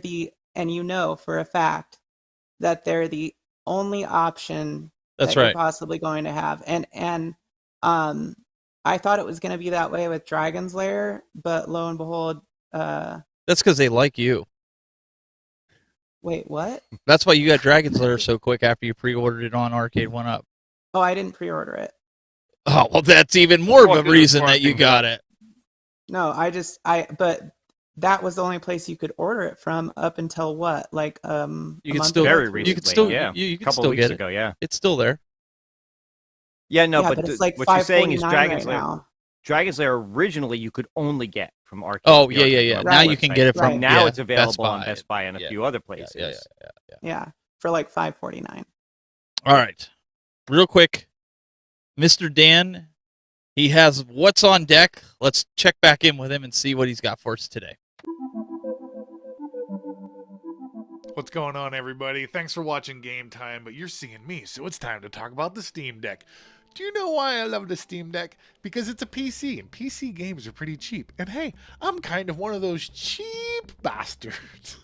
and you know for a fact that they're the only option that you're possibly going to have. And I thought it was going to be that way with Dragon's Lair, but lo and behold, that's because they like you. Wait, what? That's why you got Dragon's Lair so quick after you pre-ordered it on Arcade 1-Up. Oh, I didn't pre-order it. Oh, well, that's even more of a reason that you got it. No, but that was the only place you could order it from up until what? Like you could still very recently. You could still you could still get it. Ago, yeah. It's still there. Yeah, no, but it's like what you're saying is Dragon's Lair. Now. Dragon's Lair originally you could only get from Arcade. Oh, yeah. Right. Now you can get it from now it's available on Best Buy and a few other places. Yeah, for like $5.49. All right. Real quick. Mr. Dan, he has what's on deck. Let's check back in with him and see what he's got for us today. What's going on, everybody? Thanks for watching Game Time, but you're seeing me, so it's time to talk about the Steam Deck. Do you know why I love the Steam Deck? Because it's a PC, and PC games are pretty cheap. And hey, I'm kind of one of those cheap bastards.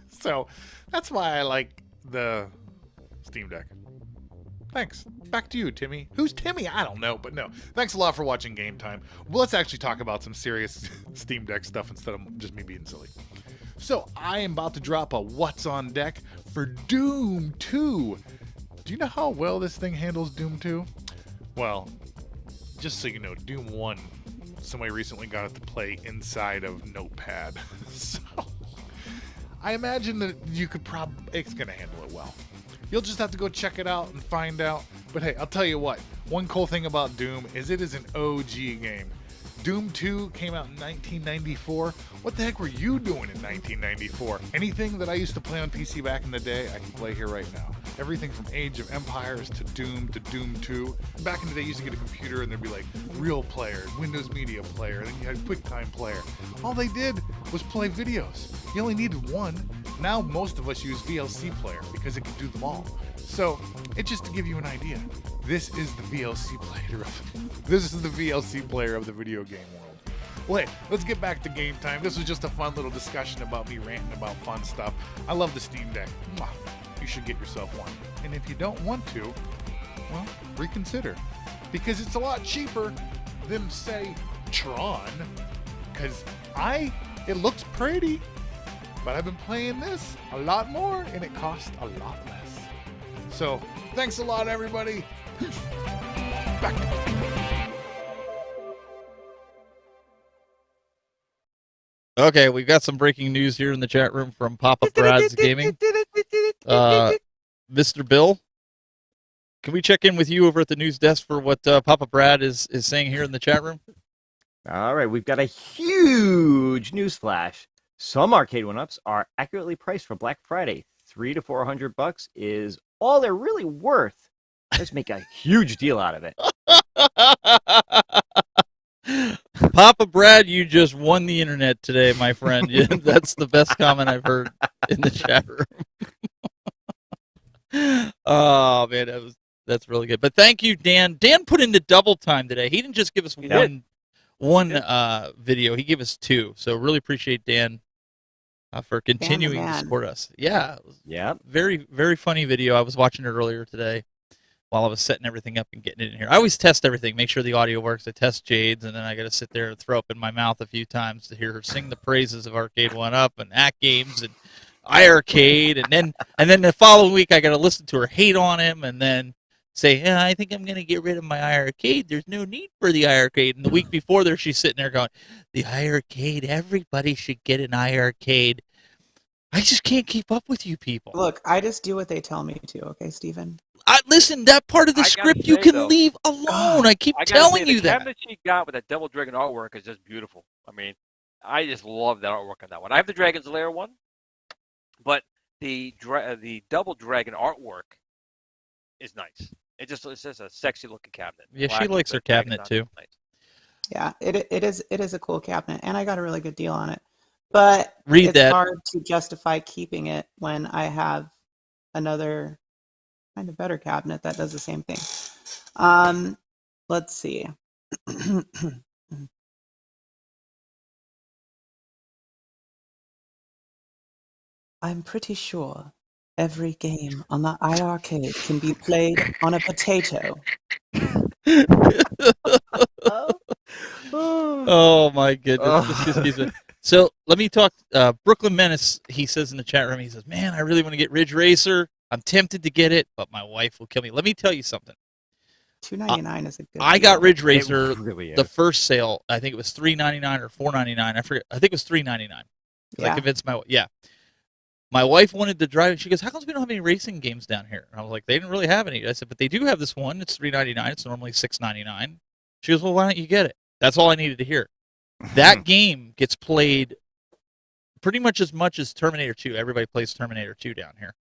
So that's why I like the Steam Deck. Thanks. Back to you, Timmy. Who's Timmy? I don't know, but no. Thanks a lot for watching Game Time. Well, let's actually talk about some serious Steam Deck stuff instead of just me being silly. So, I am about to drop a What's on Deck for Doom 2. Do you know how well this thing handles Doom 2? Well, just so you know, Doom 1, somebody recently got it to play inside of Notepad. So, I imagine that you could it's going to handle it well. You'll just have to go check it out and find out. But hey, I'll tell you what. One cool thing about Doom is it is an OG game. Doom 2 came out in 1994. What the heck were you doing in 1994? Anything that I used to play on PC back in the day, I can play here right now. Everything from Age of Empires to Doom 2. Back in the day, you used to get a computer and there'd be like Real Player, Windows Media Player, and then you had QuickTime Player. All they did was play videos. You only needed one. Now most of us use VLC Player because it can do them all. So, it's just to give you an idea. This is the VLC player of the video game world. Well, hey, let's get back to Game Time. This was just a fun little discussion about me ranting about fun stuff. I love the Steam Deck. Mwah. You should get yourself one. And if you don't want to, well, reconsider. Because it's a lot cheaper than, say, Tron. Because it looks pretty, but I've been playing this a lot more, and it costs a lot less. So, thanks a lot, everybody. Back. Okay, we've got some breaking news here in the chat room from Papa Brad's Gaming. Mr. Bill, can we check in with you over at the news desk for what Papa Brad is saying here in the chat room? All right, we've got a huge news flash. Some arcade one-ups are accurately priced for Black Friday. $300 to $400 is all they're really worth. Let's make a huge deal out of it. Papa Brad, you just won the internet today, my friend. That's the best comment I've heard in the chat room. Oh man, that's really good. But thank you, Dan. Dan put in the double time today. He didn't just give us one video. He gave us two. So really appreciate Dan for continuing to support us. Yeah. Very, very funny video. I was watching it earlier today while I was setting everything up and getting it in here. I always test everything, make sure the audio works. I test Jade's, and then I got to sit there and throw up in my mouth a few times to hear her sing the praises of Arcade 1-Up and Act Games and iArcade, and then the following week I got to listen to her hate on him, and then say, yeah, I think I'm going to get rid of my iArcade. There's no need for the iArcade. And the week before there, she's sitting there going, the iArcade, everybody should get an iArcade. I just can't keep up with you people. Look, I just do what they tell me to, okay, Steven? Listen, that part of the script you can leave alone. I keep telling you that. The cabinet she got with that Double Dragon artwork is just beautiful. I mean, I just love that artwork on that one. I have the Dragon's Lair one, but the Double Dragon artwork is nice. It's just a sexy looking cabinet. Yeah, she likes her cabinet too. Nice. Yeah, it is a cool cabinet, and I got a really good deal on it. But it's hard to justify keeping it when I have another kind of better cabinet that does the same thing. Let's see. I'm pretty sure every game on the iArcade can be played on a potato. Oh my goodness. So let me talk. Brooklyn Menace, he says in the chat room, he says, man, I really want to get Ridge Racer. I'm tempted to get it, but my wife will kill me. Let me tell you something. $2.99 is a good I got Ridge Racer the first sale. I think it was $3.99 or $4.99. I forget. I think it was $3.99. I convinced my wife. Yeah. My wife wanted to drive, and she goes, how come we don't have any racing games down here? And I was like, they didn't really have any. I said, but they do have this one. It's $3.99. It's normally $6.99. She goes, well, why don't you get it? That's all I needed to hear. That game gets played pretty much as Terminator 2. Everybody plays Terminator 2 down here.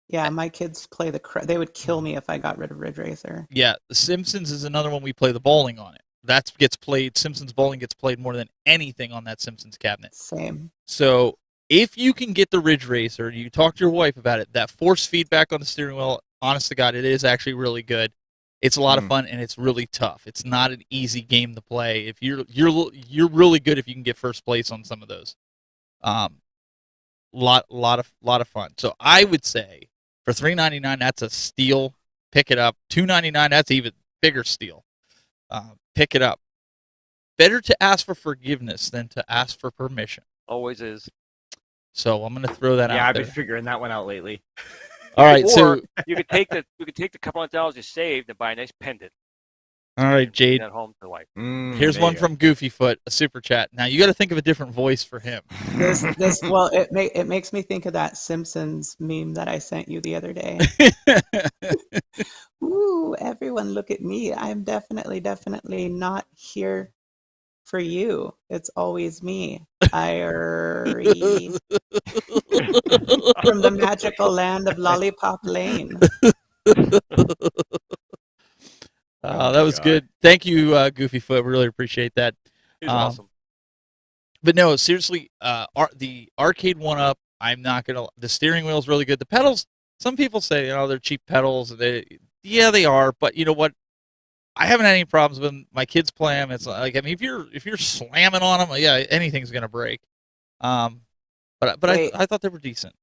Yeah, my kids play they would kill me if I got rid of Ridge Racer. Yeah, The Simpsons is another one we play the bowling on it. That gets played, Simpsons bowling gets played more than anything on that Simpsons cabinet. Same. So if you can get the Ridge Racer, you talk to your wife about it, that force feedback on the steering wheel, honest to God, it is actually really good. It's a lot of fun, and it's really tough. It's not an easy game to play. If you're really good if you can get first place on some of those. Lot of fun. So I would say for $3.99, that's a steal pick it up. $2.99. That's even bigger steal. Pick it up. Better to ask for forgiveness than to ask for permission. Always is. So I'm going to throw that out. Yeah, I've been figuring that one out lately. All right, or so you could take the couple of dollars you saved and buy a nice pendant. All right, Jade. At home to wife. Here's one from Goofyfoot, a super chat. Now you got to think of a different voice for him. Well, it makes me think of that Simpsons meme that I sent you the other day. Ooh, everyone look at me. I'm definitely not here for you. It's always me. Irie. From the magical land of Lollipop Lane. That was good. Thank you, Goofyfoot. We really appreciate that. He's awesome. But no, seriously, the arcade one-up, I'm not going to... The steering wheel is really good. The pedals, some people say, they're cheap pedals. Yeah, they are. But you know what? I haven't had any problems when my kids play them. It's like, I mean, if you're slamming on them, yeah, anything's going to break. But wait, I thought they were decent.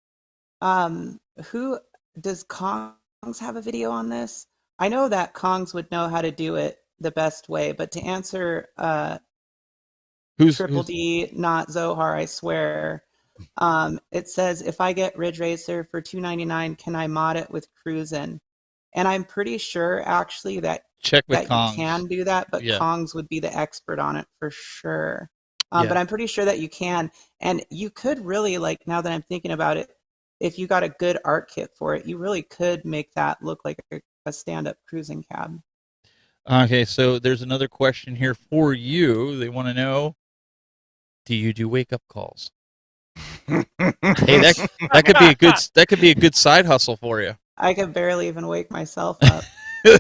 Who does Kongs have a video on this? I know that Kongs would know how to do it the best way, but to answer Triple D, not Zohar, I swear, it says, if I get Ridge Racer for $2.99, can I mod it with Cruisin'? And I'm pretty sure, actually, that you can do that, but yeah. Kongs would be the expert on it for sure. But I'm pretty sure that you can. And you could really, like, now that I'm thinking about it, if you got a good art kit for it, you really could make that look like a stand-up cruising cab. Okay, so there's another question here for you. They want to know, do you do wake-up calls? Hey, that could be a good side hustle for you. I could barely even wake myself up. I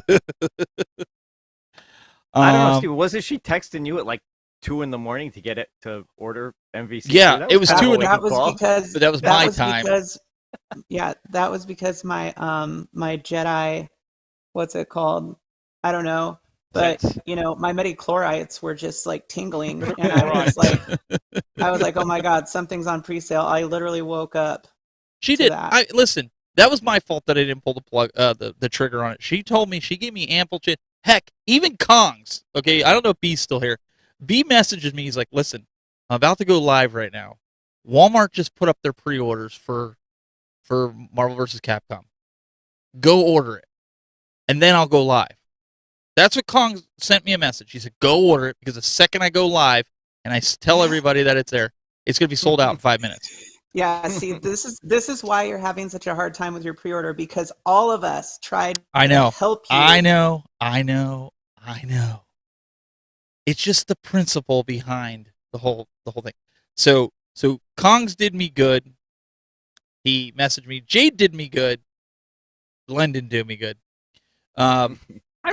don't know, Steve. Wasn't she texting you at like 2 a.m. to get it to order MVC? Yeah, it was 2 in the That was because but that was my time. That was because my my Jedi, what's it called? I don't know. But my metachlorites were just like tingling, and I was like, oh my god, something's on pre-sale. I literally woke up. She did. Listen. That was my fault that I didn't pull the plug, the trigger on it. She told me, she gave me ample chance. Heck, even Kongs. Okay, I don't know if B's still here. B messages me. He's like, listen, I'm about to go live right now. Walmart just put up their pre-orders for Marvel vs. Capcom. Go order it, and then I'll go live. That's what Kongs sent me a message. He said, go order it, because the second I go live and I tell everybody that it's there, it's going to be sold out in 5 minutes. Yeah, see, this is why you're having such a hard time with your pre-order, because all of us tried to help you. I know. It's just the principle behind the whole thing. So Kongs did me good. He messaged me. Jade did me good. Glenn didn't do me good. I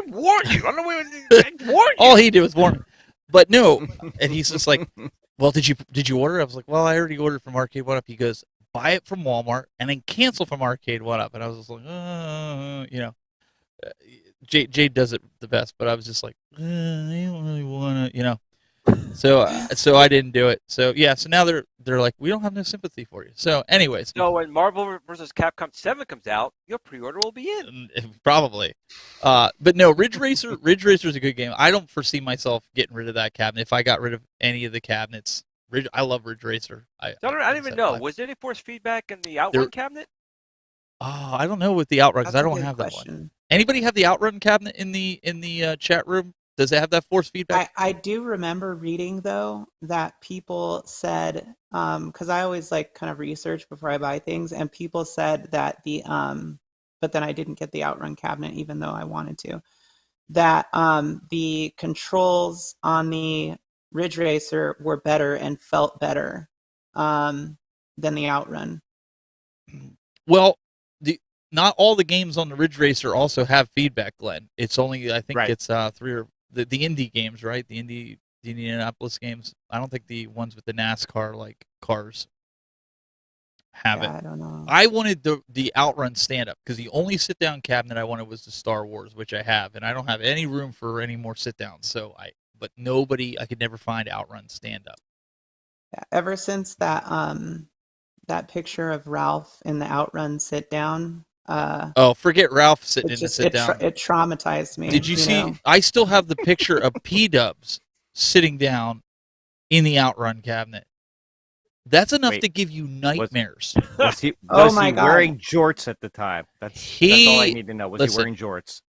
warned you. I don't know. I warned you. All he did was warn me. But no, and he's just like, well, did you order? I was like, well, I already ordered from Arcade One Up. He goes, buy it from Walmart and then cancel from Arcade One Up. And I was just like, Jade does it the best, but I was just like, I don't really want to, So I didn't do it. So yeah, so now they're like, we don't have no sympathy for you. So anyways. So when Marvel vs. Capcom 7 comes out, your pre-order will be in. Probably. But no, Ridge Racer is a good game. I don't foresee myself getting rid of that cabinet. If I got rid of any of the cabinets, I love Ridge Racer. I didn't even know. Was there any force feedback in the Outrun cabinet? Oh, I don't know with the Outrun, because I don't have that one. Anybody have the Outrun cabinet in the chat room? Does it have that force feedback? I do remember reading, though, that people said, because I always kind of research before I buy things, and people said that but then I didn't get the Outrun cabinet, even though I wanted to, that the controls on the Ridge Racer were better and felt better than the Outrun. Well, not all the games on the Ridge Racer also have feedback, Glenn. It's only, I think it's 3 or the indie games, right? The Indianapolis games. I don't think the ones with the NASCAR cars have it. I don't know. I wanted the Outrun stand-up, because the only sit-down cabinet I wanted was the Star Wars, which I have, and I don't have any room for any more sit-downs. So I could never find Outrun stand-up. Yeah, ever since that picture of Ralph in the Outrun sit-down forget Ralph sitting in the sit down. It traumatized me. Did you see? I still have the picture of P-Dubs sitting down in the Outrun cabinet. That's enough to give you nightmares. Was he wearing jorts at the time? That's all I need to know. Was he wearing jorts?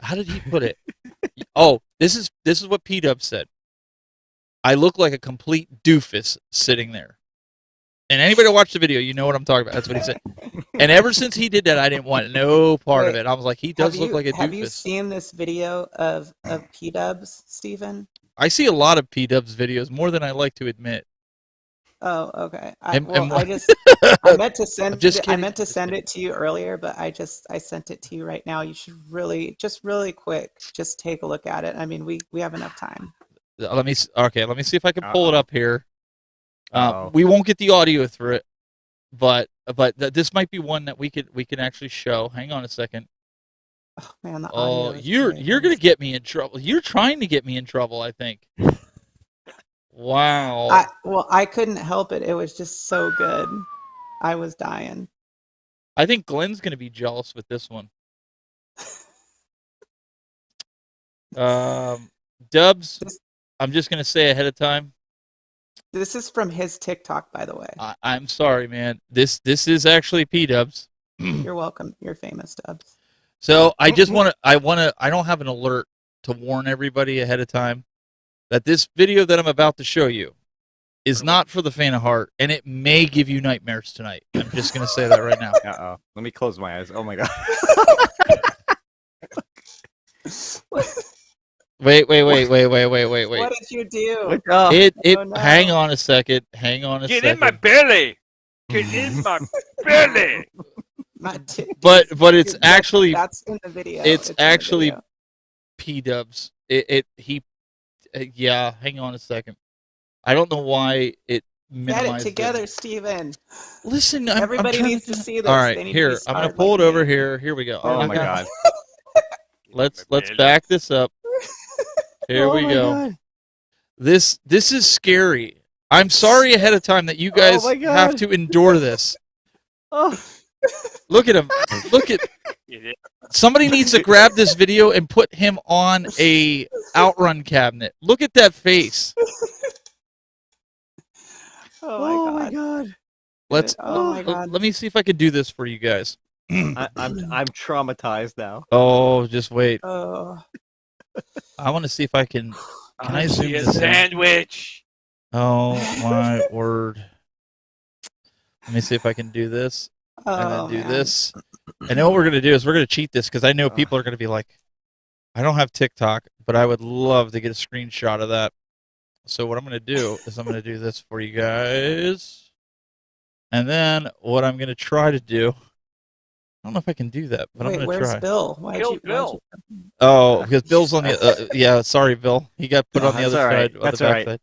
How did he put it? Oh, this is what P-Dub said. I look like a complete doofus sitting there. And anybody who watched the video, you know what I'm talking about. That's what he said. And ever since he did that, I didn't want no part of it. I was like, he does look like a doofus. Have you seen this video of P-Dubs, Stephen? I see a lot of P-Dubs videos, more than I like to admit. Oh, okay. I meant to send it to you earlier, but I sent it to you right now. You should really quick, just take a look at it. I mean, we have enough time. Let me see if I can pull it up here. We won't get the audio through it, but this might be one that we can actually show. Hang on a second. Oh man, the audio. You're gonna get me in trouble. You're trying to get me in trouble, I think. Wow. I couldn't help it. It was just so good. I was dying. I think Glenn's gonna be jealous with this one. Dubs, I'm just gonna say ahead of time. This is from his TikTok, by the way. I'm sorry, man. This is actually P-Dubs. You're welcome. You're famous, Dubs. So I don't have an alert to warn everybody ahead of time that this video that I'm about to show you is not for the faint of heart, and it may give you nightmares tonight. I'm just going to say that right now. Uh-oh. Let me close my eyes. Oh, my God. Wait. What did you do? Hang on a second. Get in my belly. Get in my belly. But it's actually that's in the video. It's actually P-Dubs. Yeah, hang on a second. I don't know why it minimized. Get it together, Steven. Listen, everybody needs to see this. All right, here I'm gonna pull it over here. Here we go. Oh my God. Let's back this up. Here we go. God. This is scary. I'm sorry ahead of time that you guys have to endure this. Oh. Look at him. Look at. Somebody needs to grab this video and put him on a Outrun cabinet. Look at that face. Oh my God. Let me see if I can do this for you guys. I'm traumatized now. Oh, just wait. Oh. I want to see if I can. Can I zoom this in? Sandwich. Oh my word. Let me see if I can do this. And then do this. And then what we're going to do is we're going to cheat this because I know people are going to be like, I don't have TikTok, but I would love to get a screenshot of that. So what I'm going to do is I'm going to do this for you guys. And then what I'm going to try to do, I don't know if I can do that, but I'm going to try. Where's Bill? Why'd you? Oh, because Bill's on the, yeah, sorry, Bill. He got put on the other side. That's all right.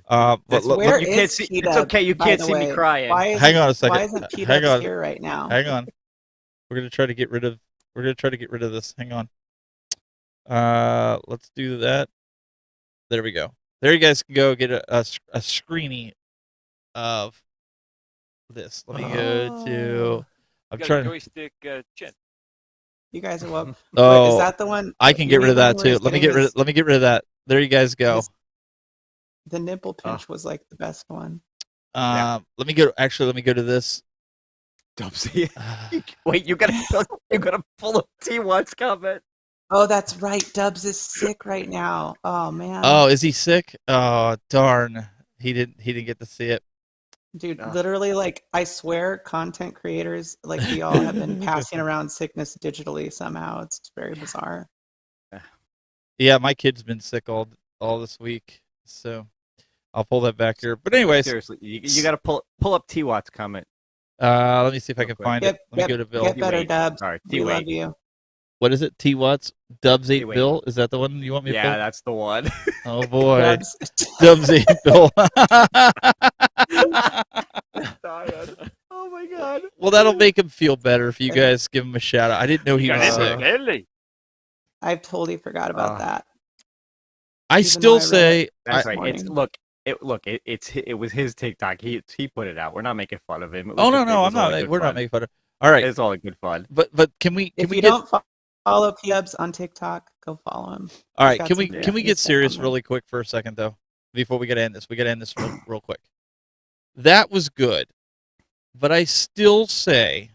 But you can't see. It's okay. You can't see me crying. Hang on a second. Why isn't P-Dubs here right now? Hang on. We're gonna try to get rid of. We're gonna try to get rid of this. Hang on. Let's do that. There we go. There you guys can go get a screeny of this. Let me go to. I'm trying. Joystick chin. You guys are welcome. Oh, wait, is that the one? I can get rid of that too. Let me get rid. Let me get rid of that. There you guys go. The nipple pinch was like the best one. Let me go. Actually, let me go to this. Dubsy. Wait, you gotta pull up T1's comment. Oh, that's right. Dubs is sick right now. Oh man. Oh, is he sick? Oh darn. He didn't get to see it. Dude, literally, like, I swear, content creators, like, we all have been passing around sickness digitally somehow. It's very bizarre. Yeah, my kid's been sick all this week, so I'll pull that back here. But anyways, seriously, you got to pull up T-Watt's comment. Let me see if I can find it. Let me go to Bill. Get better, Dubs. Sorry, we love you. What is it? T-Watts? Dubs 8 Bill? Is that the one you want me to Yeah, that's the one. Oh boy. Dubs 8 Bill. Oh my God. Well, that'll make him feel better if you guys give him a shout out. I didn't know he was sick. I totally forgot about that. I still say that's right. It was his TikTok. He put it out. We're not making fun of him. No, I'm not. We're not making fun of. All right. It's all good fun. But can we don't follow P-Dubs on TikTok, go follow him. All right, can we get serious really quick for a second though? Before we get to end this, real quick. That was good, but I still say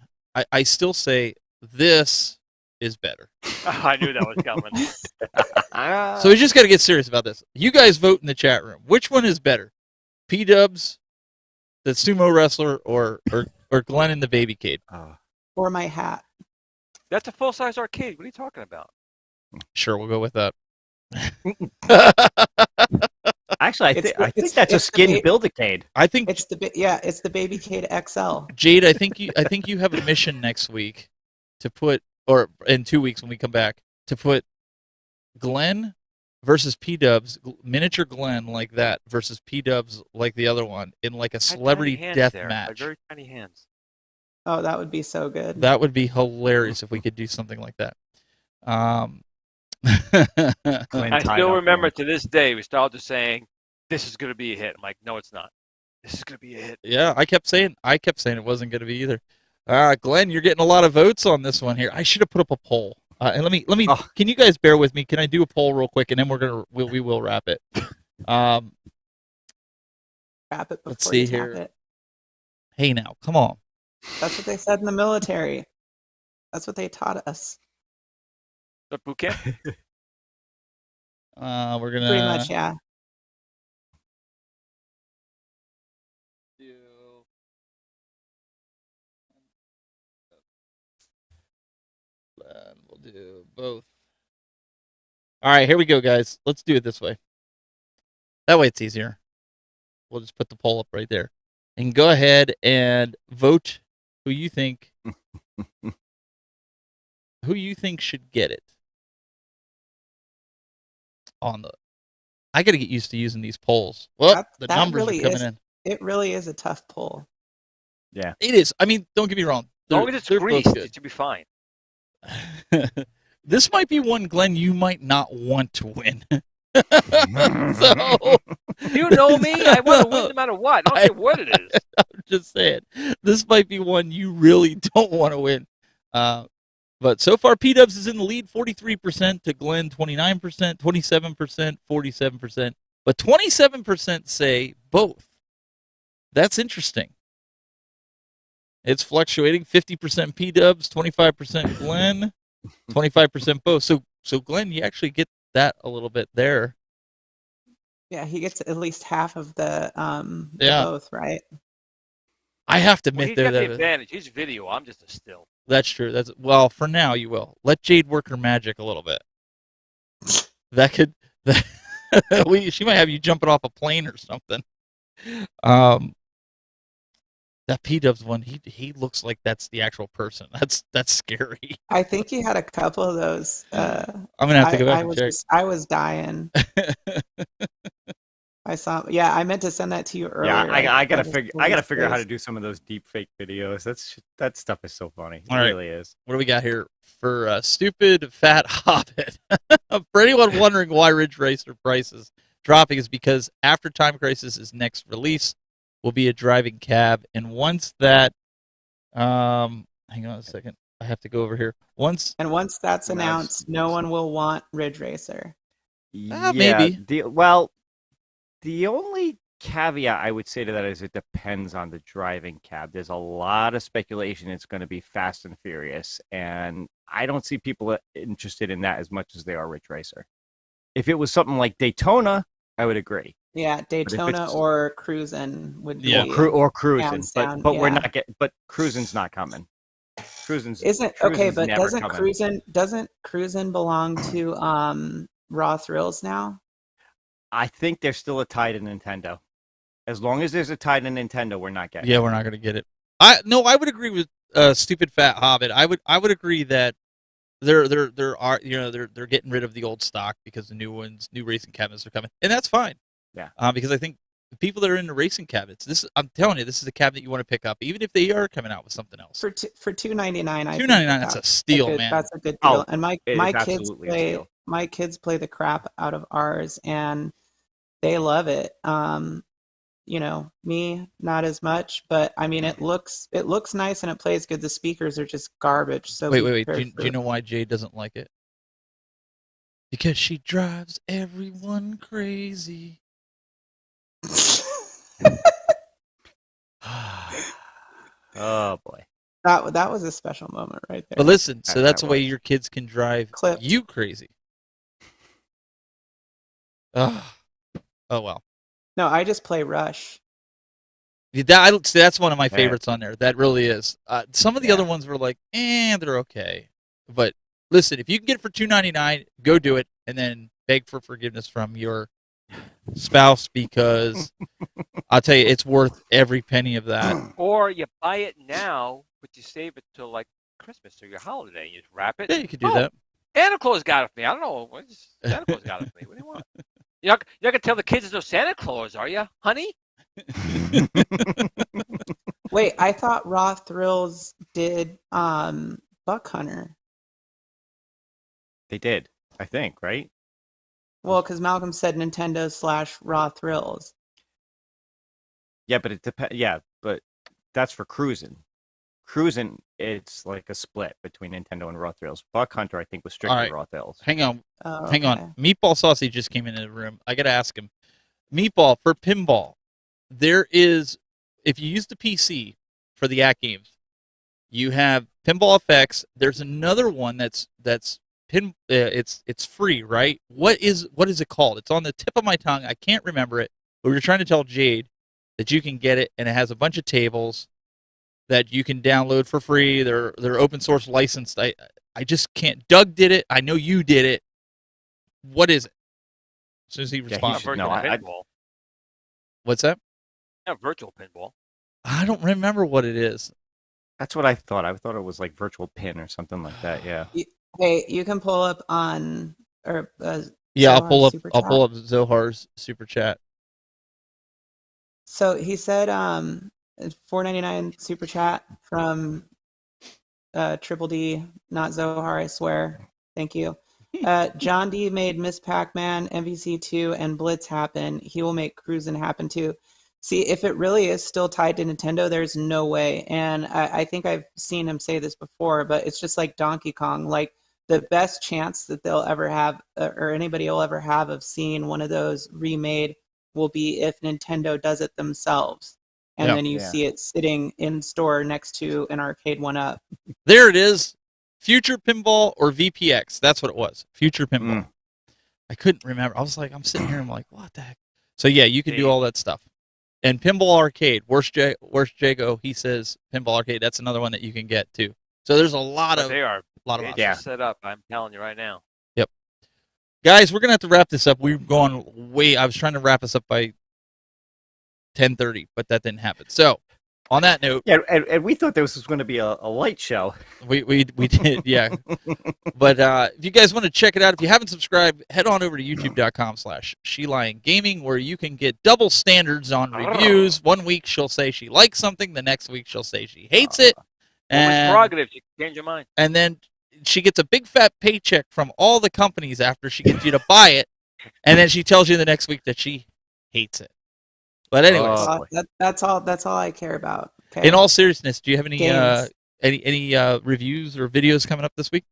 this is better. I knew that was coming. So we just got to get serious about this. You guys vote in the chat room. Which one is better, P-Dubs, the sumo wrestler, or Glenn in the Baby-Cade? Or my hat. That's a full-size arcade. What are you talking about? Sure, we'll go with that. Actually, I think that's a skin Build-A-Cade. I think it's the Baby-Cade XL. Jade, I think you have a mission next week to put, or in 2 weeks when we come back, to put Glenn versus P-Dubs, miniature Glenn like that versus P-Dubs like the other one in like a celebrity death match. Very tiny hands. Oh, that would be so good. That would be hilarious if we could do something like that. I still remember to this day, we started saying, "This is going to be a hit." I'm like, "No, it's not. This is going to be a hit." Yeah, I kept saying it wasn't going to be either. Glenn, you're getting a lot of votes on this one here. I should have put up a poll. And let me. Can you guys bear with me? Can I do a poll real quick, and then we will wrap it. Wrap it before let's see you here. Tap it. Hey, now, come on. That's what they said in the military. That's what they taught us. The bouquet. We're gonna pretty much, yeah. We'll do both. All right, here we go, guys. Let's do it this way. That way it's easier. We'll just put the poll up right there, and go ahead and vote who you think should get it. I got to get used to using these polls. Well, the numbers really are coming in. It really is a tough poll. Yeah, it is. I mean, don't get me wrong. As long as it's greased, it should be fine. This might be one, Glenn, you might not want to win. So, you know me. I want to win no matter what. I don't care what it is. I'm just saying. This might be one you really don't want to win. But so far, P-Dubs is in the lead, 43% to Glenn, 29%, 27%, 47%. But 27% say both. That's interesting. It's fluctuating, 50% P-Dubs, 25% Glenn, 25% both. So Glenn, you actually get that a little bit there. Yeah, he gets at least half of the both, right? I have to admit, he's got the advantage. He's video. I'm just a still. That's true. Well, for now you will. Let Jade work her magic a little bit. She might have you jumping off a plane or something. That P-Dubs one, he looks like that's the actual person. That's scary. I think you had a couple of those. I'm gonna have to go back and check. I was dying. I saw. Yeah, I meant to send that to you earlier. Yeah, I gotta figure out how to do some of those deep fake videos. That stuff is so funny. It really is. What do we got here for Stupid Fat Hobbit? For anyone wondering why Ridge Racer prices dropping, is because after Time Crisis' next release will be a driving cab, and once that, hang on a second, I have to go over here. Once that's announced, no one will want Ridge Racer. Maybe. The only caveat I would say to that is it depends on the driving cab. There's a lot of speculation it's going to be Fast and Furious, and I don't see people interested in that as much as they are Ridge Racer. If it was something like Daytona, I would agree. Yeah, Daytona or Cruisin' would be. Or Cruisin', but we're not but Cruisin's not coming. Cruisin's okay, but doesn't Cruisin' belong to Raw Thrills now? I think there's still a tie to Nintendo. As long as there's a tie to Nintendo, we're not getting. Yeah, we're not going to get it. I would agree with Stupid Fat Hobbit. I would agree that they're getting rid of the old stock because the new racing cabinets are coming, and that's fine. Yeah. Because I think the people that are into racing cabinets, I'm telling you, this is a cabinet you want to pick up, even if they are coming out with something else. For $299, $299, that's a steal, man. That's a good deal. And my kids play the crap out of ours, and they love it. me not as much, but I mean it looks nice and it plays good. The speakers are just garbage. So wait. Do you know why Jay doesn't like it? Because she drives everyone crazy. Oh boy. That was a special moment right there. But listen, so that's the way your kids can drive Clipped. you crazy. Oh well. No, I just play Rush. That's one of my favorites on there. That really is. Some of the other ones were like, they're okay. But listen, if you can get it for $2.99, go do it, and then beg for forgiveness from your spouse, because I'll tell you, it's worth every penny of that. Or you buy it now, but you save it till like Christmas or your holiday. You just wrap it. Yeah, you could do that. Santa Claus got it for me. I don't know. Santa Claus got it for me. What do you want? You're not gonna tell the kids there's no Santa Claus, are you, honey? Wait, I thought Raw Thrills did Buck Hunter. They did, I think, right? Well, because Malcolm said Nintendo / Raw Thrills. Yeah, but it depends. Yeah, but that's for cruising. Cruising, it's like a split between Nintendo and Raw Thrills. Buck Hunter, I think, was strictly Raw Thrills. Hang on. Oh, Hang on. Meatball Saucy just came into the room. I got to ask him. Meatball, for pinball, there is, if you use the PC for the ACT games, you have Pinball FX. There's another one that's it's free, right? What is it called? It's on the tip of my tongue. I can't remember it. But we were trying to tell Jade that you can get it, and it has a bunch of tables that you can download for free. They're open source licensed. I just can't. Doug did it. I know you did it. What is it? As soon as he responds. What's that? Not virtual pinball. I don't remember what it is. That's what I thought. I thought it was like virtual pin or something like that. Yeah. Hey, you can pull up on yeah, I'll pull up Zohar's super chat. So he said $4.99 super chat from Triple D, not Zohar, I swear. Thank you. John D made Miss Pac-Man, MVC2, and Blitz happen. He will make Cruisin' happen too. See, if it really is still tied to Nintendo, there's no way. And I think I've seen him say this before, but it's just like Donkey Kong. Like, the best chance that they'll ever have, or anybody will ever have, of seeing one of those remade will be if Nintendo does it themselves. And then you see it sitting in store next to an arcade 1-up. There it is. Future Pinball or VPX. That's what it was. Future Pinball. I couldn't remember. I was like, I'm sitting here, I'm like, what the heck? So yeah, you can do all that stuff. And Pinball Arcade, Worst Jago, he says Pinball Arcade. That's another one that you can get too. So there's a lot of set up. I'm telling you right now. Yep. Guys, we're gonna have to wrap this up. We've gone way. I was trying to wrap this up by 10:30, but that didn't happen. So, on that note, and we thought this was going to be a light show. We did, yeah. But if you guys want to check it out, if you haven't subscribed, head on over to youtube.com/SheLionGaming, where you can get double standards on reviews. One week she'll say she likes something, the next week she'll say she hates it. And prerogative, you can change your mind. And then she gets a big fat paycheck from all the companies after she gets you to buy it, and then she tells you the next week that she hates it. But anyways, that's all I care about. Okay? In all seriousness, do you have any reviews or videos coming up this week?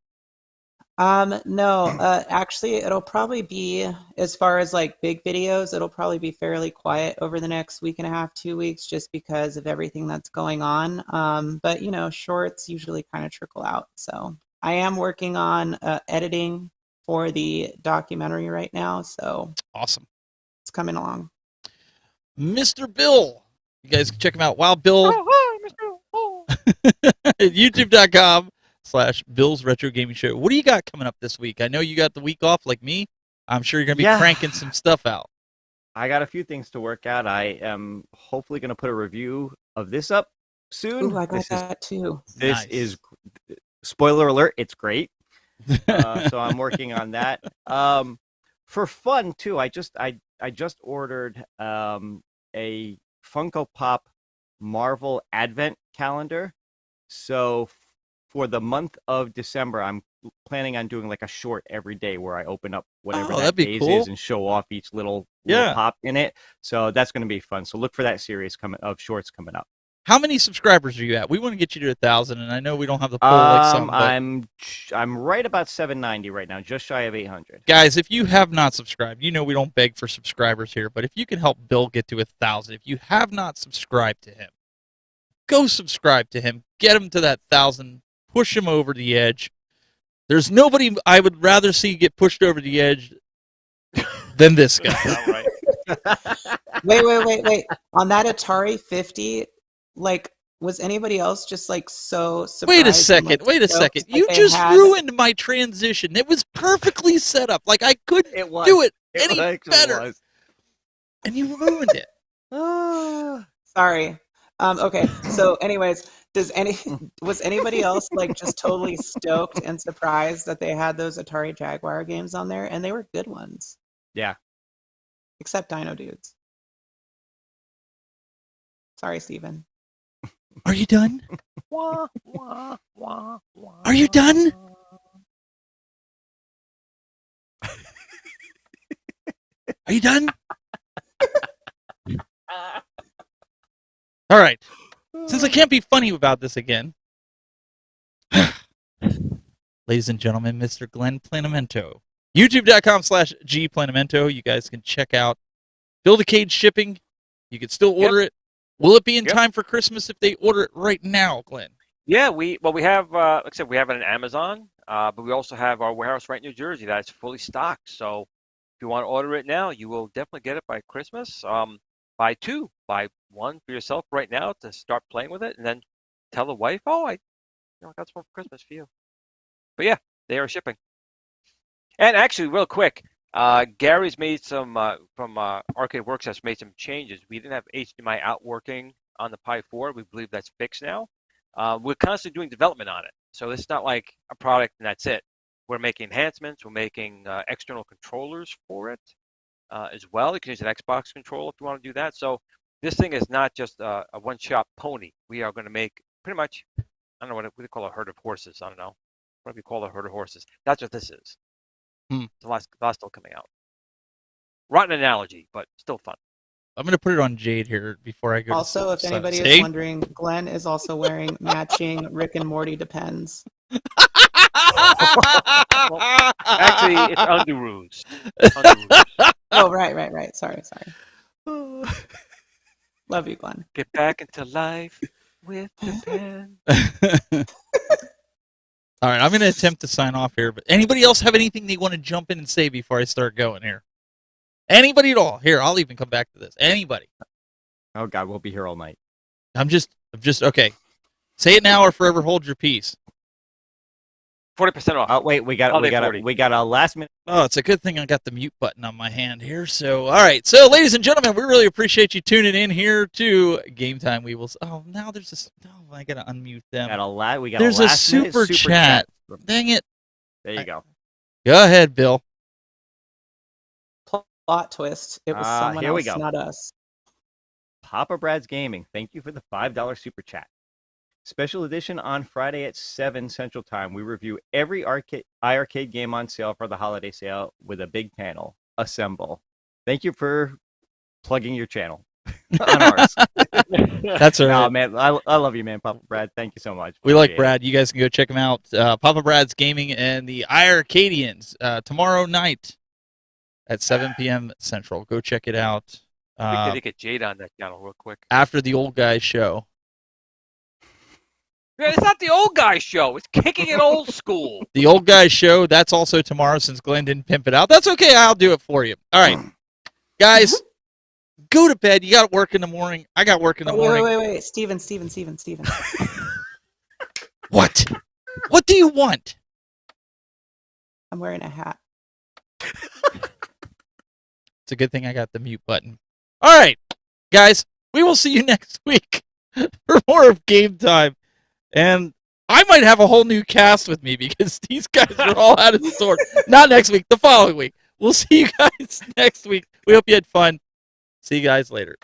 No, actually, it'll probably be, as far as like big videos, it'll probably be fairly quiet over the next week and a half, 2 weeks, just because of everything that's going on. But shorts usually kind of trickle out. So I am working on editing for the documentary right now. So awesome, it's coming along. Mr. Bill, you guys can check him out. Wow, Bill. Oh, hi, Mr. Oh. YouTube.com/Bill's Retro Gaming Show. What do you got coming up this week? I know you got the week off like me. I'm sure you're going to be cranking some stuff out. I got a few things to work out. I am hopefully going to put a review of this up soon. Ooh, I got that too. This is, spoiler alert, it's great. So I'm working on that. For fun too, I just ordered a Funko Pop Marvel Advent calendar. So for the month of December, I'm planning on doing like a short every day where I open up whatever that days is and show off each little pop in it. So that's going to be fun. So look for that series of shorts coming up. How many subscribers are you at? We want to get you to 1,000, and I know we don't have the poll like some. I'm right about 790 right now, just shy of 800. Guys, if you have not subscribed, you know we don't beg for subscribers here, but if you can help Bill get to 1,000, if you have not subscribed to him, go subscribe to him, get him to that 1,000, push him over the edge. There's nobody I would rather see get pushed over the edge than this guy. Wait. On that Atari 50, like, was anybody else just like so surprised? Wait a second. You just ruined my transition. It was perfectly set up. Like, I couldn't do it any better. And you ruined it. Sorry. Okay. So anyways, was anybody else like just totally stoked and surprised that they had those Atari Jaguar games on there? And they were good ones. Yeah. Except Dino Dudes. Sorry, Steven. Are you done? Are you done? Are you done? All right. Since I can't be funny about this again, ladies and gentlemen, Mr. Glenn Planamento. YouTube.com/GPlanamento. You guys can check out Build-A-Cade shipping. You can still order it. Will it be in time for Christmas if they order it right now, Glenn? Yeah, we have, like I said, we have it on Amazon, but we also have our warehouse right in New Jersey that's fully stocked. So if you want to order it now, you will definitely get it by Christmas. Buy 2, buy 1 for yourself right now to start playing with it, and then tell the wife, I got some for Christmas for you. But yeah, they are shipping. And actually, real quick, Gary's made some from Arcade Works has made some changes. We didn't have HDMI out working on the Pi 4. We believe that's fixed now. We're constantly doing development on it, so it's not like a product and that's it. We're making enhancements. We're making external controllers for it as well. You can use an Xbox controller if you want to do that. So this thing is not just a one-shot pony. We are going to make pretty much, I don't know what we call a herd of horses. I don't know. What do we call a herd of horses? That's what this is. The last still coming out. Rotten analogy, but still fun. I'm going to put it on Jade here before I go. Also, if anybody is wondering, Glenn is also wearing matching Rick and Morty Depends. Actually, it's underoos. Oh, right. Sorry. Love you, Glenn. Get back into life with the pen. All right, I'm going to attempt to sign off here, but anybody else have anything they want to jump in and say before I start going here? Anybody at all? Here, I'll even come back to this. Anybody? Oh, God, we'll be here all night. I'm just okay. Say it now or forever hold your peace. 40% off. Oh, wait, we got a last minute. Oh, it's a good thing I got the mute button on my hand here. So, all right. So, ladies and gentlemen, we really appreciate you tuning in here to Game Time. We will. Oh, now there's this. Oh, I got to unmute them. There's a super chat. Dang it. There you go. Go ahead, Bill. Plot twist. It was someone else, not us. Papa Brad's Gaming. Thank you for the $5 super chat. Special edition on Friday at 7 Central Time. We review every iArcade game on sale for the holiday sale with a big panel. Assemble. Thank you for plugging your channel on ours. That's all right. No, man, I love you, man, Papa Brad. Thank you so much. We like Brad. You guys can go check him out. Papa Brad's Gaming and the iArcadians tomorrow night at 7 p.m. Central. Go check it out. We need to get Jade on that channel real quick. After the old guy show. Yeah, it's not the old guy show. It's kicking it old school. The old guy show, that's also tomorrow since Glenn didn't pimp it out. That's okay. I'll do it for you. All right. Guys, go to bed. You got work in the morning. I got work in the morning. Wait. Steven. What? What do you want? I'm wearing a hat. It's a good thing I got the mute button. All right. Guys, we will see you next week for more of Game Time. And I might have a whole new cast with me because these guys are all out of the sort. Not next week, the following week. We'll see you guys next week. We hope you had fun. See you guys later.